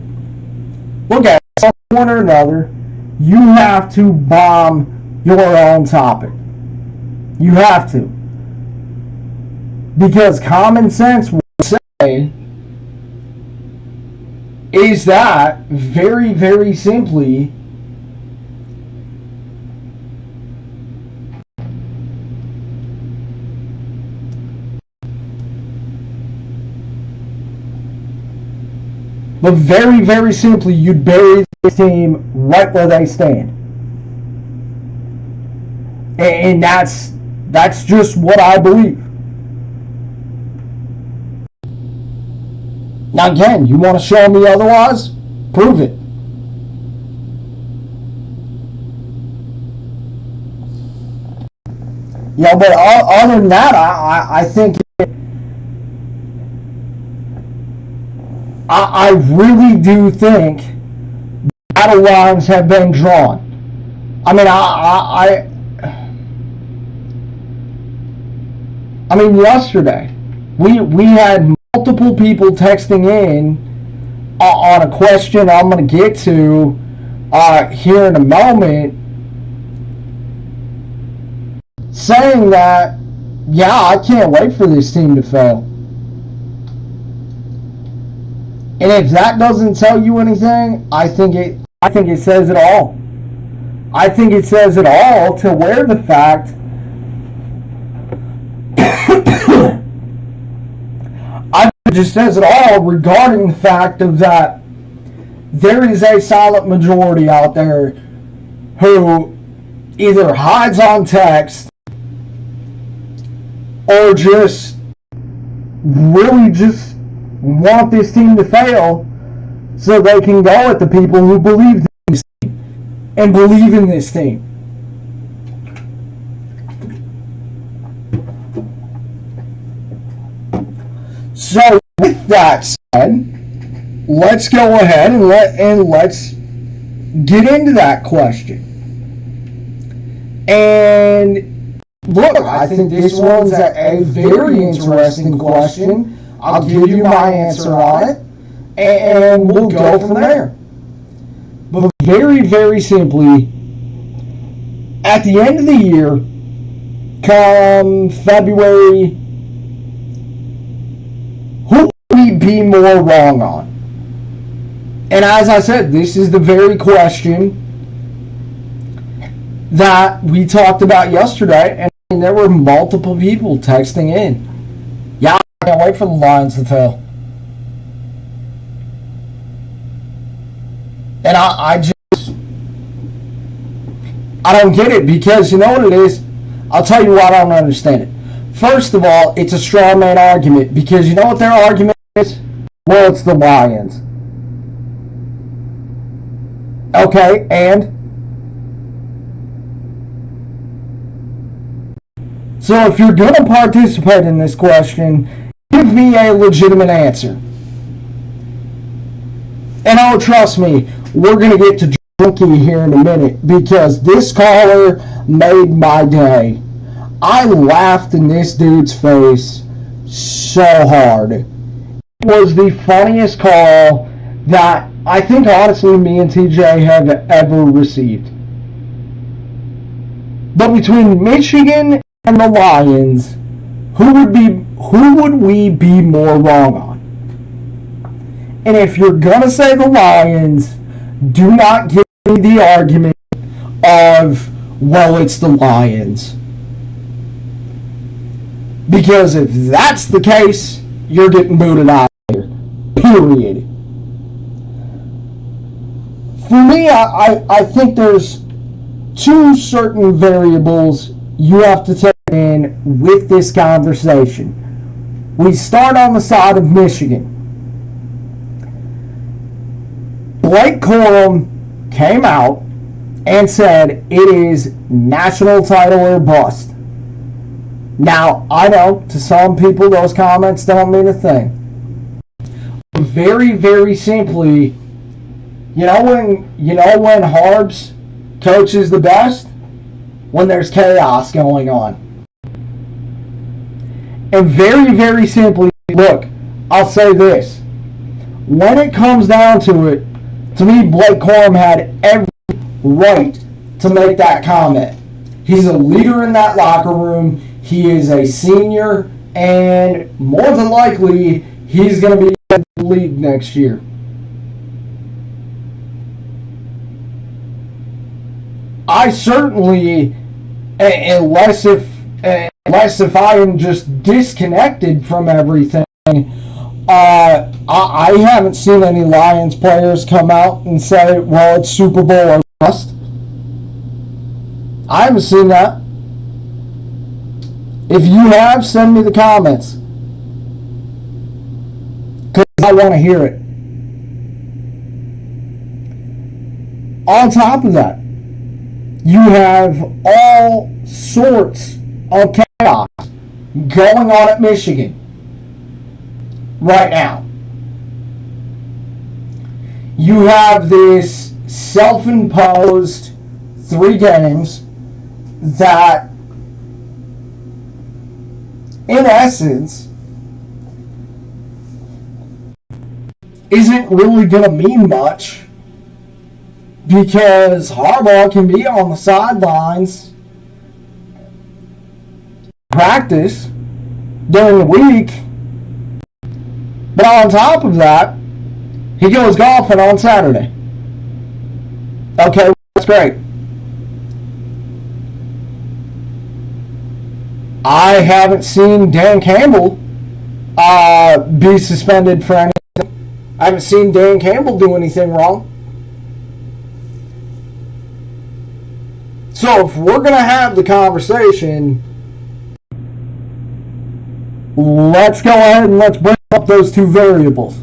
look at some point or another, you have to bomb your own topic. You have to. Because common sense will say is that very, very simply but very, very simply, you'd bury this team right where they stand. And that's just what I believe. Now again, you want to show me otherwise? Prove it. Yeah, but other than that, I think I really do think battle lines have been drawn. I mean, yesterday we had multiple people texting in on a question I'm going to get to here in a moment, saying that, yeah, I can't wait for this team to fail. And if that doesn't tell you anything, I think it says it all. I think it says it all to where the fact it just says it all regarding the fact of that there is a silent majority out there who either hides on text or just really just want this team to fail so they can go at the people who believe in this team and believe in this team. So with that said, let's go ahead and let's get into that question. And look, I think this one's a very interesting question. I'll give you my answer on it, and we'll go from there. But very, very simply, at the end of the year, come February, who would we be more wrong on? And as I said, this is the very question that we talked about yesterday, and there were multiple people texting in. Yeah, I can't wait for the Lions to fail. And I don't get it, because you know what it is? I'll tell you why I don't understand it. First of all, it's a straw man argument, because you know what their argument is? Well, it's the Lions. Okay, and? So if you're going to participate in this question, give me a legitimate answer. And oh, trust me, we're going to get to drinking here in a minute, because this caller made my day. I laughed in this dude's face so hard. It was the funniest call that I think honestly me and TJ have ever received. But between Michigan and the Lions, who would we be more wrong on? And if you're gonna say the Lions, do not give me the argument of, well, it's the Lions. Because if that's the case, you're getting booted out of here. Period. For me, I think there's two certain variables you have to take in with this conversation. We start on the side of Michigan. Blake Corum came out and said it is national title or bust. Now, I know to some people those comments don't mean a thing. Very, very simply, you know when Harbs coaches the best? When there's chaos going on. And very, very simply, look, I'll say this. When it comes down to it, to me, Blake Corum had every right to make that comment. He's a leader in that locker room. He is a senior, and more than likely, he's going to be in the league next year. I certainly, unless if I am just disconnected from everything, I haven't seen any Lions players come out and say, well, it's Super Bowl or bust. I haven't seen that. If you have, send me the comments. Because I want to hear it. On top of that, you have all sorts of chaos going on at Michigan right now. You have this self-imposed 3 games that, in essence, isn't really going to mean much because Harbaugh can be on the sidelines, practice during the week, but on top of that, he goes golfing on Saturday. Okay, that's great. I haven't seen Dan Campbell be suspended for anything. I haven't seen Dan Campbell do anything wrong. So if we're going to have the conversation, let's go ahead and let's bring up those 2 variables.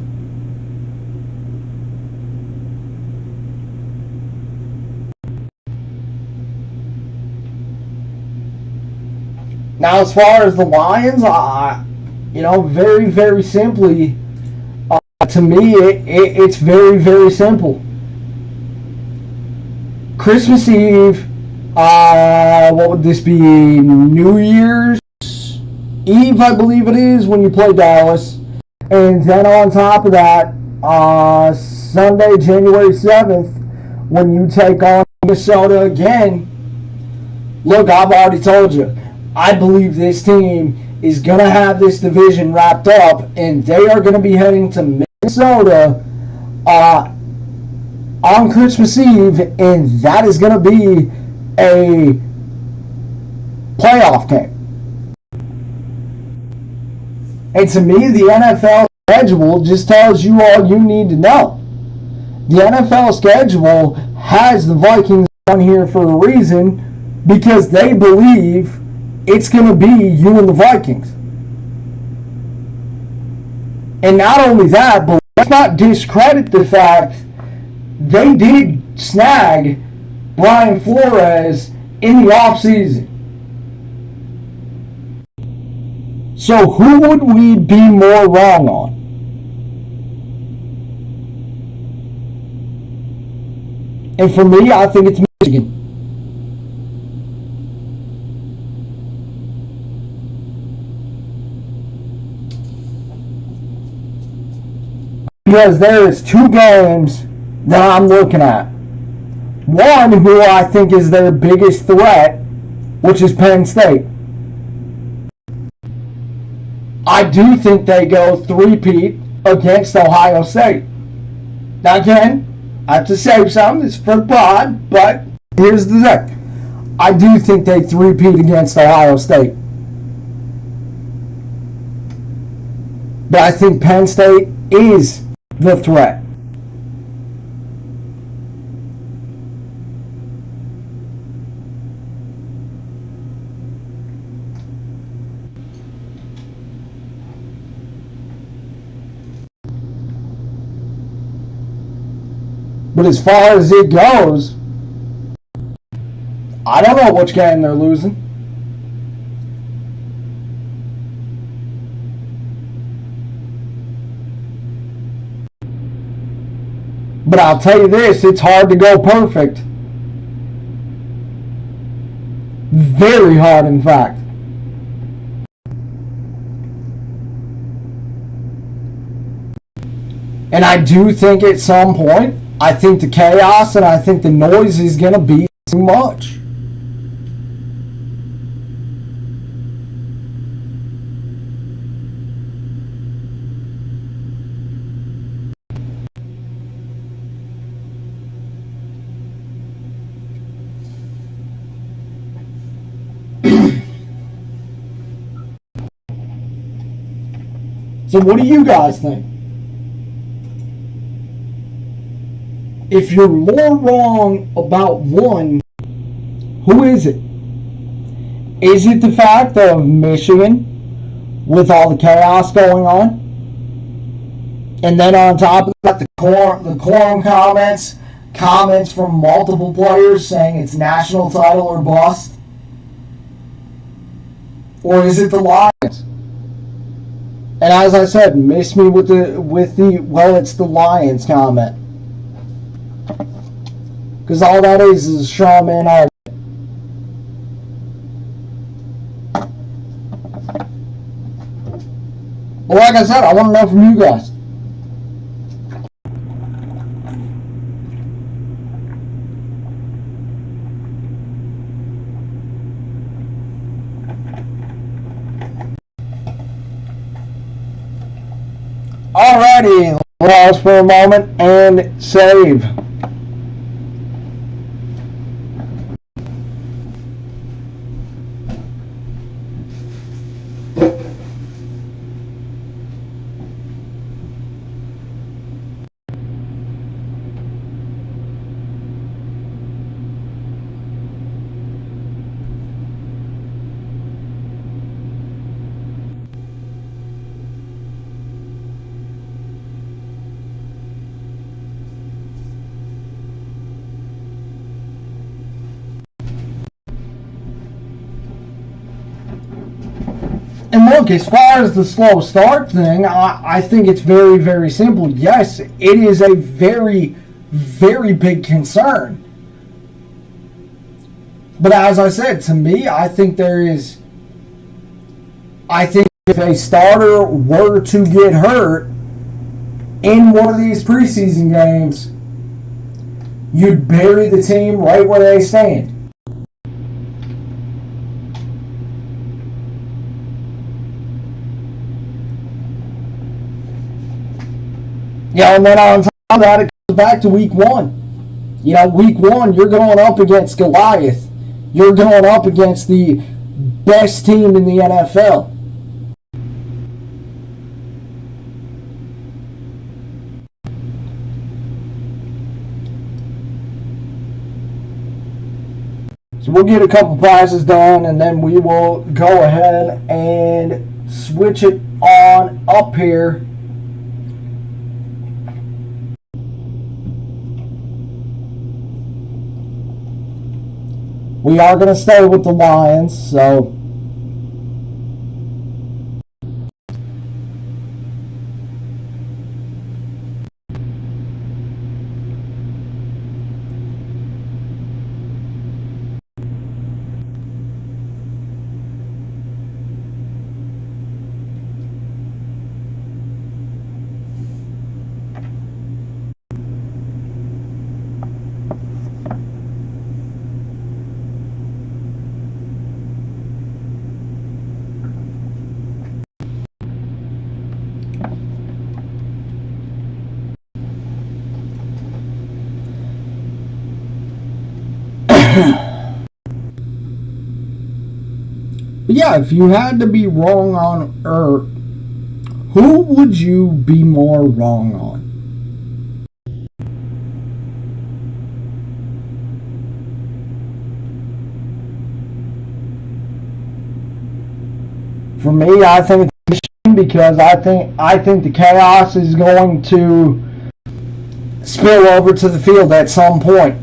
Now, as far as the Lions, very, very simply, to me, it's very, very simple. Christmas Eve, what would this be? New Year's Eve, I believe it is, when you play Dallas. And then on top of that, Sunday, January 7th, when you take on Minnesota again. Look, I've already told you, I believe this team is going to have this division wrapped up, and they are going to be heading to Minnesota on Christmas Eve, and that is going to be a playoff game. And to me, the NFL schedule just tells you all you need to know. The NFL schedule has the Vikings on here for a reason because they believe it's going to be you and the Vikings. And not only that, but let's not discredit the fact they did snag Brian Flores in the offseason. So who would we be more wrong on? And for me, I think it's Michigan. Because there is 2 games that I'm looking at. One, who I think is their biggest threat, which is Penn State. I do think they go 3-peat against Ohio State. Now again, I have to save some, it's for the pod, but here's the thing. I do think they 3-peat against Ohio State. But I think Penn State is the threat. But as far as it goes, I don't know which game they're losing. But I'll tell you this, it's hard to go perfect. Very hard, in fact. And I do think at some point, I think the chaos and I think the noise is going to be too much. So what do you guys think? If you're more wrong about one, who is it? Is it the fact of Michigan with all the chaos going on? And then on top of that, the quorum comments from multiple players saying it's national title or bust? Or is it the Lions? And as I said, miss me with the well, it's the Lions comment. Because all that is a straw man argument. Well, like I said, I want to know from you guys. Alrighty, pause for a moment and save. And look, as far as the slow start thing, I think it's very, very simple. Yes, it is a very, very big concern. But as I said, to me, I think if a starter were to get hurt in one of these preseason games, you'd bury the team right where they stand. Yeah, and then on top of that, it goes back to week one. You know, week one, you're going up against Goliath. You're going up against the best team in the NFL. So we'll get a couple passes done, and then we will go ahead and switch it on up here. We are going to stay with the Lions, so but yeah, if you had to be wrong on Earth, who would you be more wrong on? For me, I think it's Michigan, because I think the chaos is going to spill over to the field at some point.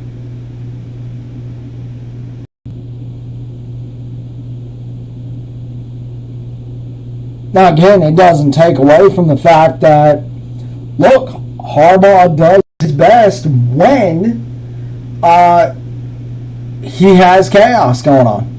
Now again, it doesn't take away from the fact that, look, Harbaugh does his best when he has chaos going on.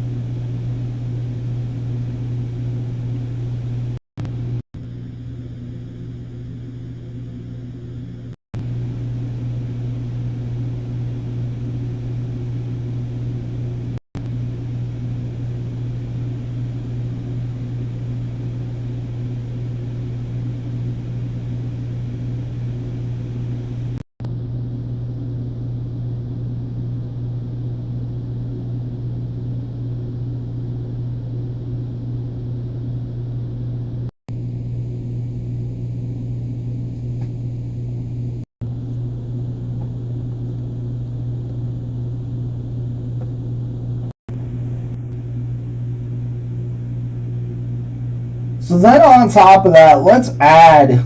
So then on top of that, let's add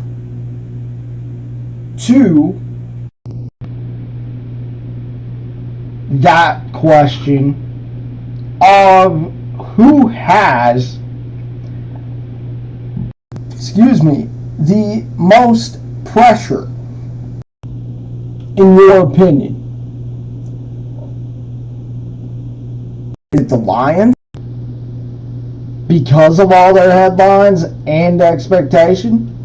to that question of who has, the most pressure, in your opinion. Is it the Lions? Because of all their headlines and expectation?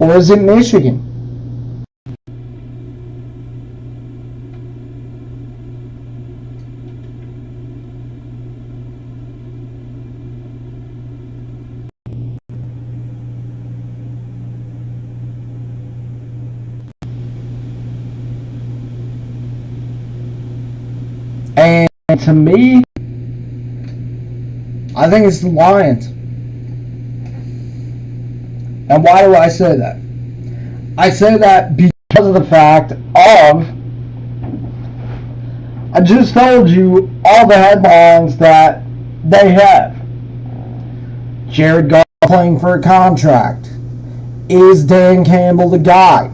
Or is it Michigan? And to me, I think it's the Lions. And why do I say that? I say that because of the fact of, I just told you all the headlines that they have. Jared Goff playing for a contract. Is Dan Campbell the guy?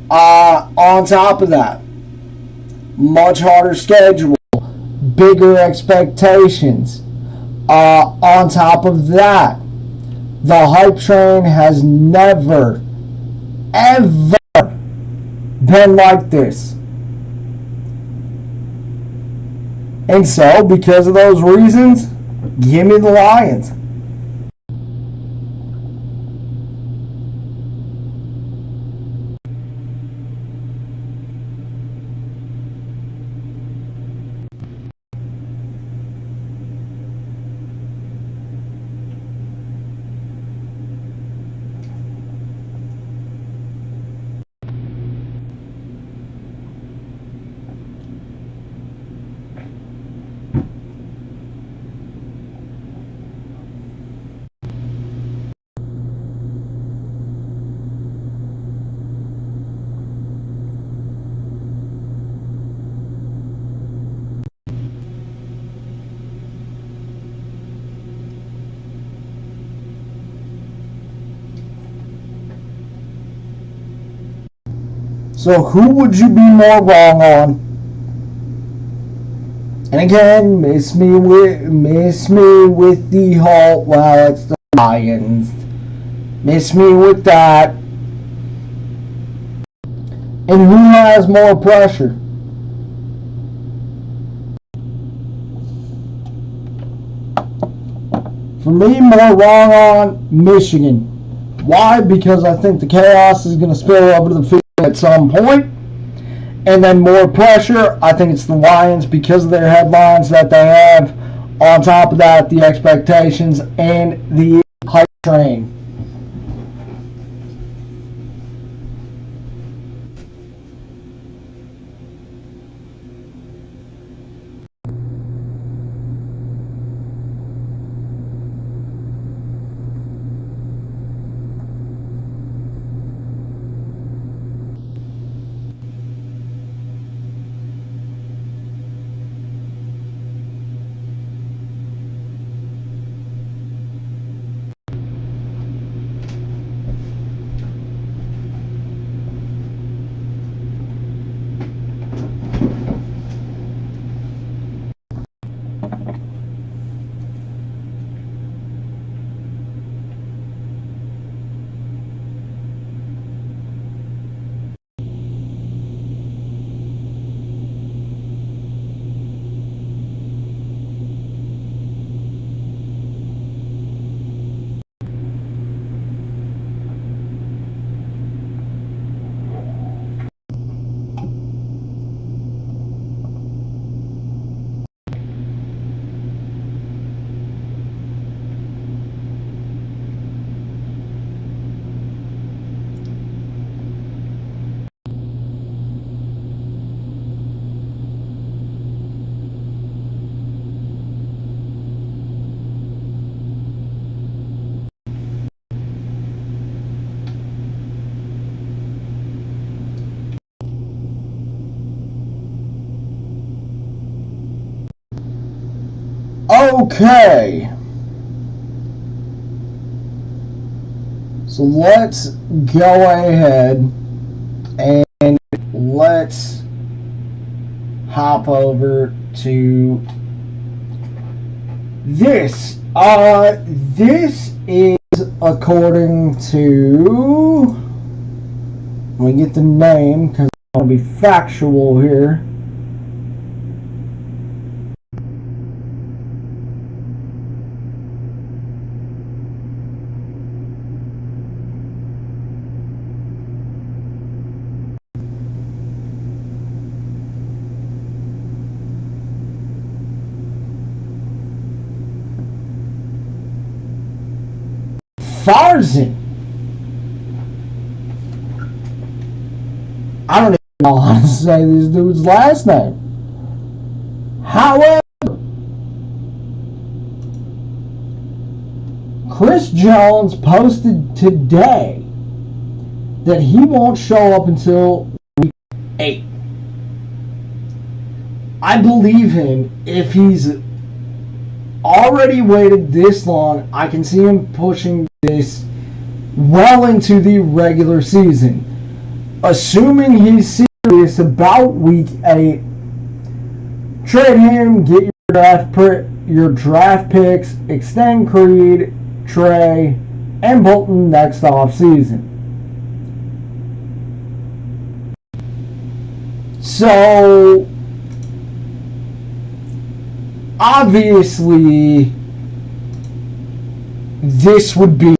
On top of that, much harder schedule, bigger expectations. On top of that, the hype train has never, ever been like this. And so, because of those reasons, give me the Lions. So who would you be more wrong on? And again, miss me with the whole, well, it's the Lions. Miss me with that. And who has more pressure? For me, more wrong on Michigan. Why? Because I think the chaos is going to spill over to the field at some point. And then more pressure, I think it's the Lions because of their headlines that they have. On top of that, the expectations and the hype train. Okay. So let's go ahead and let's hop over to this. This is according to, let me get the name because I want to be factual here. Farzin. I don't even know how to say this dude's last name. However, Chris Jones posted today that he won't show up until week 8. I believe him. If he's already waited this long, I can see him pushing this well into the regular season. Assuming he's serious about week 8, trade him, get your draft picks, extend Creed, Trey, and Bolton next offseason. So, obviously, this would be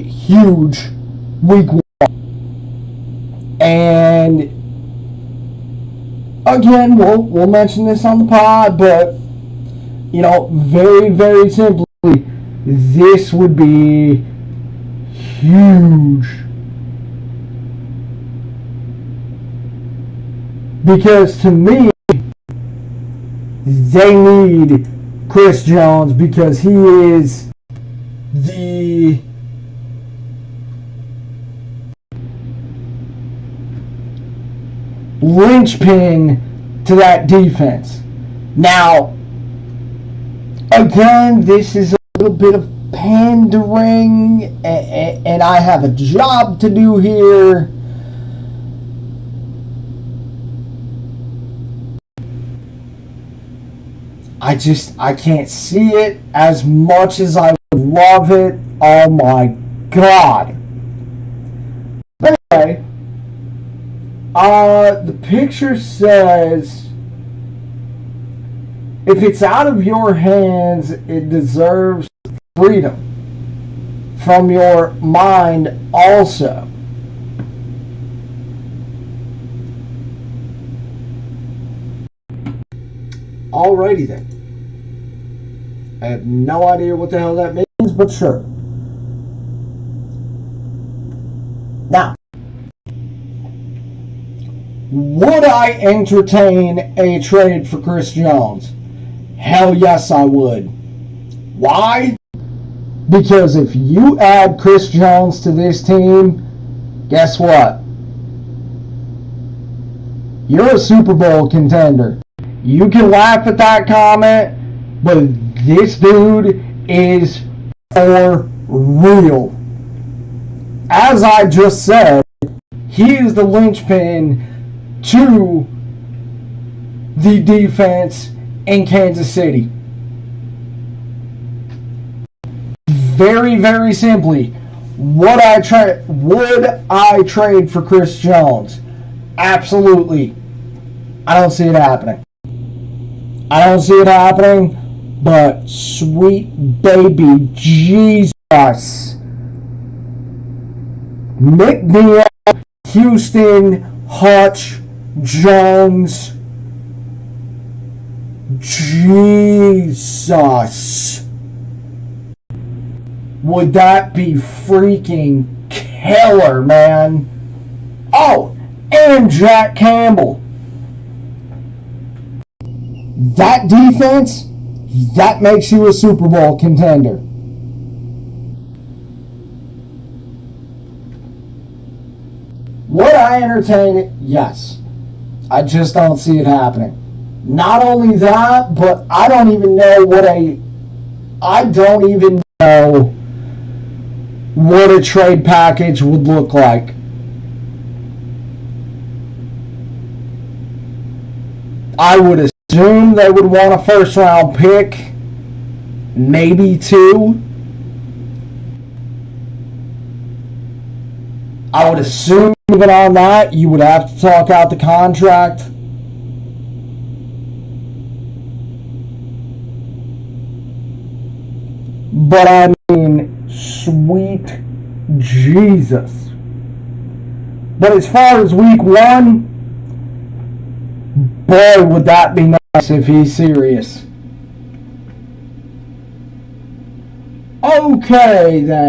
huge week 1. And again, we'll mention this on the pod, but you know, very, very simply, this would be huge. Because to me, they need Chris Jones because he is the linchpin to that defense. Now, again, this is a little bit of pandering, and I have a job to do here. I can't see it as much as I would love it. Oh my God. But anyway, the picture says, if it's out of your hands, it deserves freedom from your mind also. Alrighty then. I have no idea what the hell that means, but sure. Now, would I entertain a trade for Chris Jones? Hell yes, I would. Why? Because if you add Chris Jones to this team, guess what? You're a Super Bowl contender. You can laugh at that comment, but this dude is for real. As I just said, he is the linchpin to the defense in Kansas City. Very, very simply, would I trade for Chris Jones? Absolutely. I don't see it happening. But sweet baby Jesus, McNeil, Houston, Hutch, Jones, Jesus, would that be freaking killer, man? Oh, and Jack Campbell. That defense, that makes you a Super Bowl contender. Would I entertain it? Yes. I just don't see it happening. Not only that, but I don't even know what a trade package would look like. I would assume they would want a first round pick, maybe two. I would assume even on that, you would have to talk out the contract. But I mean, sweet Jesus. But as far as week one, boy, would that be nice if he's serious. Okay, then.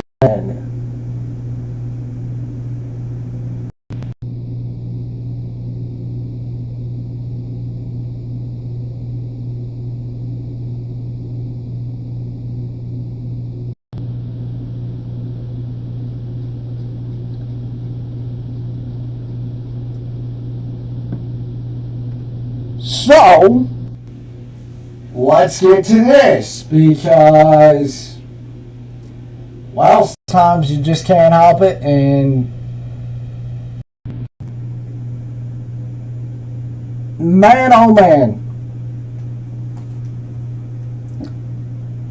So, let's get to this, because, well, sometimes you just can't help it, and man, oh man,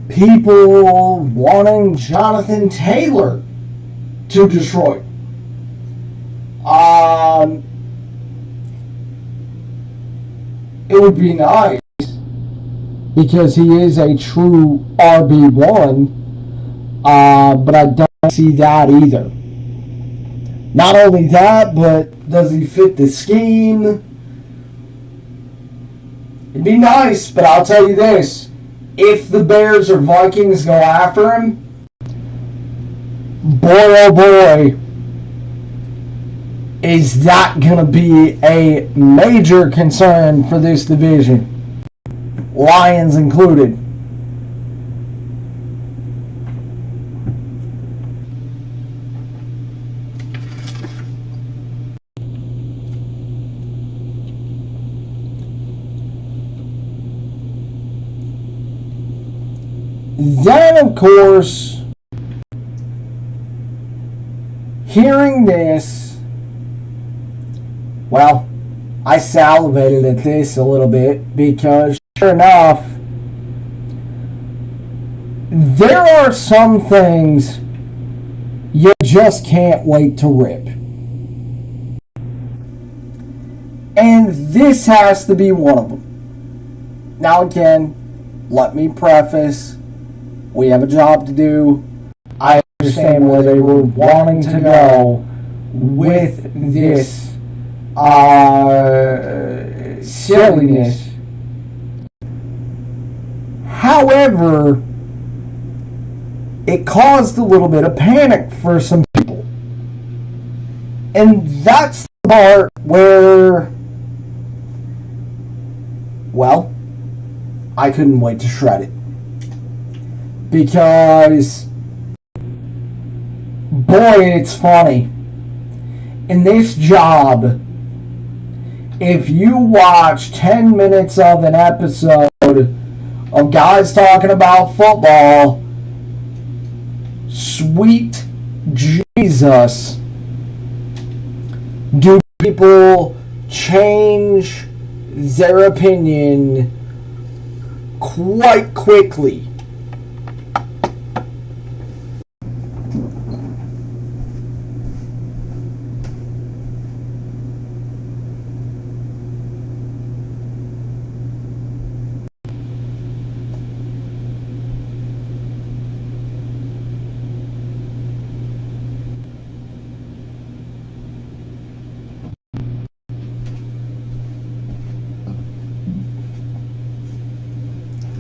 people wanting Jonathan Taylor to Detroit. It would be nice, because he is a true RB1, but I don't see that either. Not only that, but does he fit the scheme? It'd be nice, but I'll tell you this. If the Bears or Vikings go after him, boy oh boy, is that going to be a major concern for this division, Lions included. Then, of course, hearing this, well, I salivated at this a little bit, because sure enough, there are some things you just can't wait to rip. And this has to be one of them. Now again, let me preface, we have a job to do. I understand where they were wanting to go with this silliness. However, it caused a little bit of panic for some people. And that's the part where, well, I couldn't wait to shred it. Because, boy, it's funny. In this job, if you watch 10 minutes of an episode of guys talking about football, sweet Jesus, do people change their opinion quite quickly.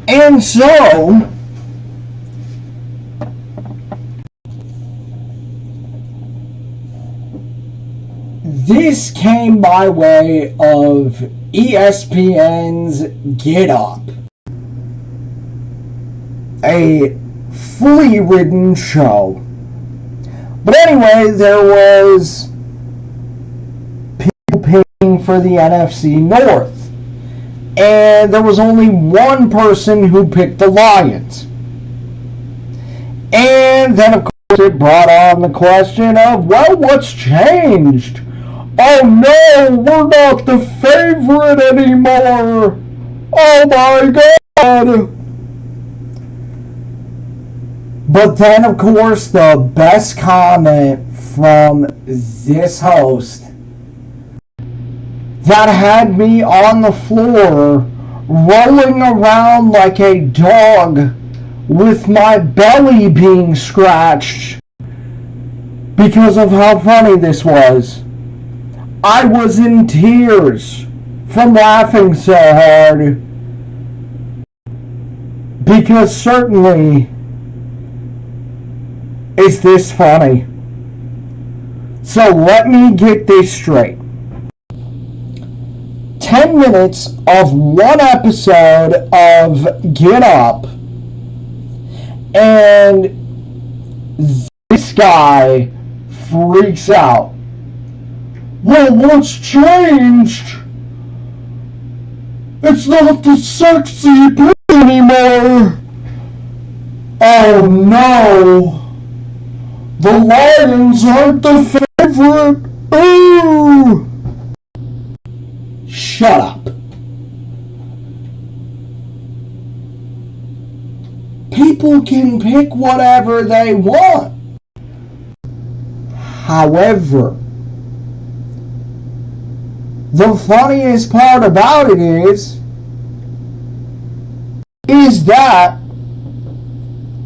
And so, this came by way of ESPN's Get Up, a fully written show. But anyway, there was for the NFC North. And there was only one person who picked the Lions. And then, of course, it brought on the question of, well, what's changed? Oh no, we're not the favorite anymore. Oh my God. But then, of course, the best comment from this host that had me on the floor rolling around like a dog with my belly being scratched because of how funny this was. I was in tears from laughing so hard because certainly is this funny. So let me get this straight. 10 minutes of one episode of Get Up, and this guy freaks out. Well, what's changed? It's not the sexy pig anymore. Oh no. The Lions aren't the favorite. Ooh. Shut up. People can pick whatever they want. However, the funniest part about it is that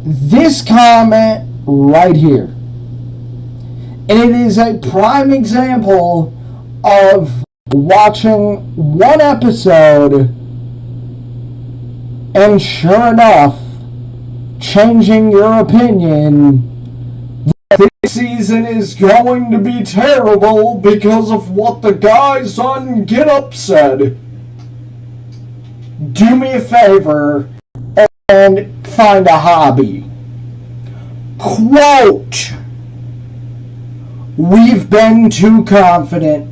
this comment right here, and it is a prime example of watching one episode and sure enough changing your opinion that this season is going to be terrible because of what the guys on Get Up said. Do me a favor and find a hobby. Quote, "We've been too confident."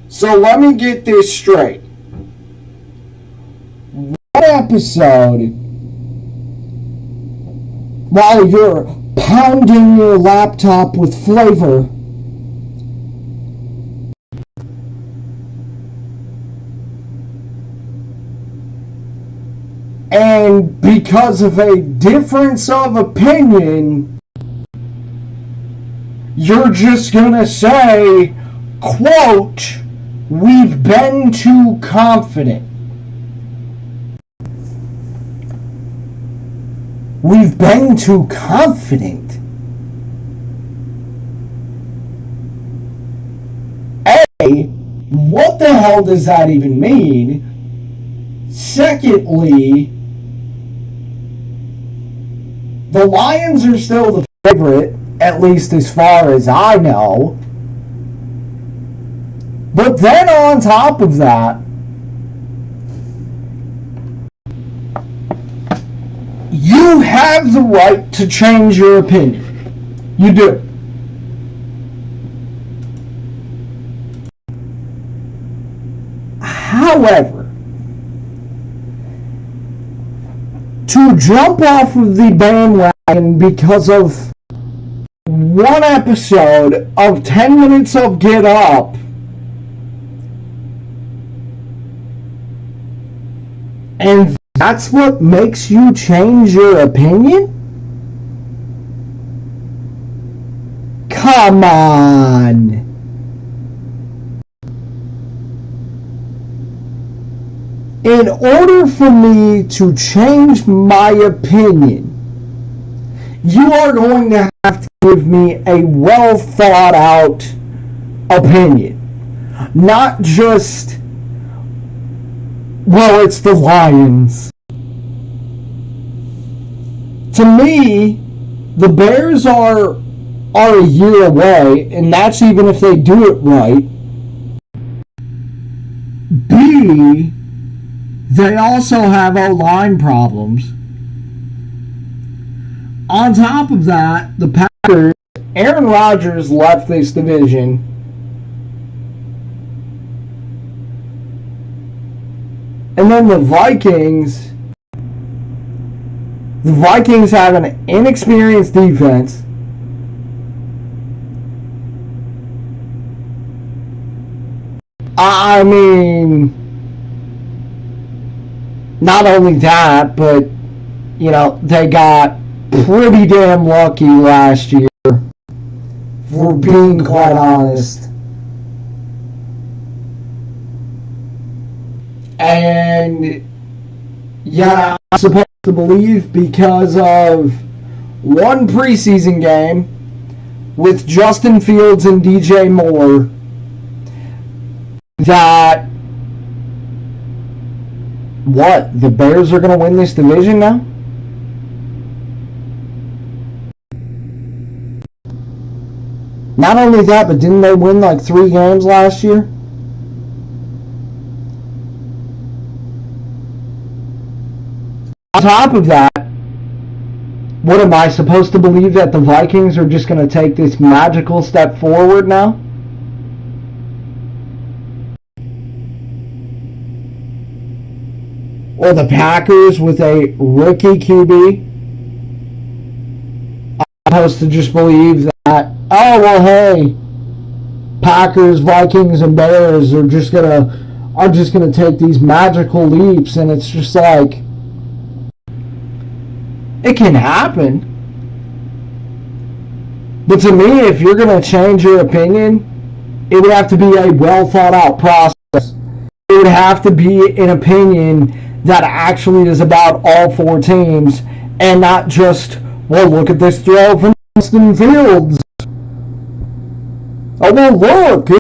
So let me get this straight. One episode, while you're pounding your laptop with flavor, and because of a difference of opinion, you're just gonna say, quote, "We've been too confident." We've been too confident. A, what the hell does that even mean? Secondly, the Lions are still the favorite, at least as far as I know. But then on top of that, you have the right to change your opinion. You do. However, to jump off of the bandwagon because of one episode of 10 minutes of Get Up, and that's what makes you change your opinion? Come on. In order for me to change my opinion, you are going to have to give me a well thought out opinion. Not just, well, it's the Lions. To me, the Bears are a year away, and that's even if they do it right. B, they also have O-line problems. On top of that, the Packers, Aaron Rodgers left this division. And then the Vikings have an inexperienced defense. I mean, not only that, but, you know, they got pretty damn lucky last year, for being quite honest. And, yeah, I'm supposed to believe because of one preseason game with Justin Fields and DJ Moore that the Bears are going to win this division now? Not only that, but didn't they win like 3 games last year? On top of that, what am I supposed to believe, that the Vikings are just going to take this magical step forward now? Or the Packers with a rookie QB? I'm supposed to just believe that, oh, well, hey, Packers, Vikings, and Bears are just gonna take these magical leaps, and it's just like, it can happen. But to me, if you're gonna change your opinion, it would have to be a well thought out process. It would have to be an opinion that actually is about all 4 teams, and not just, well, look at this throw from Justin Fields. Oh, well, look,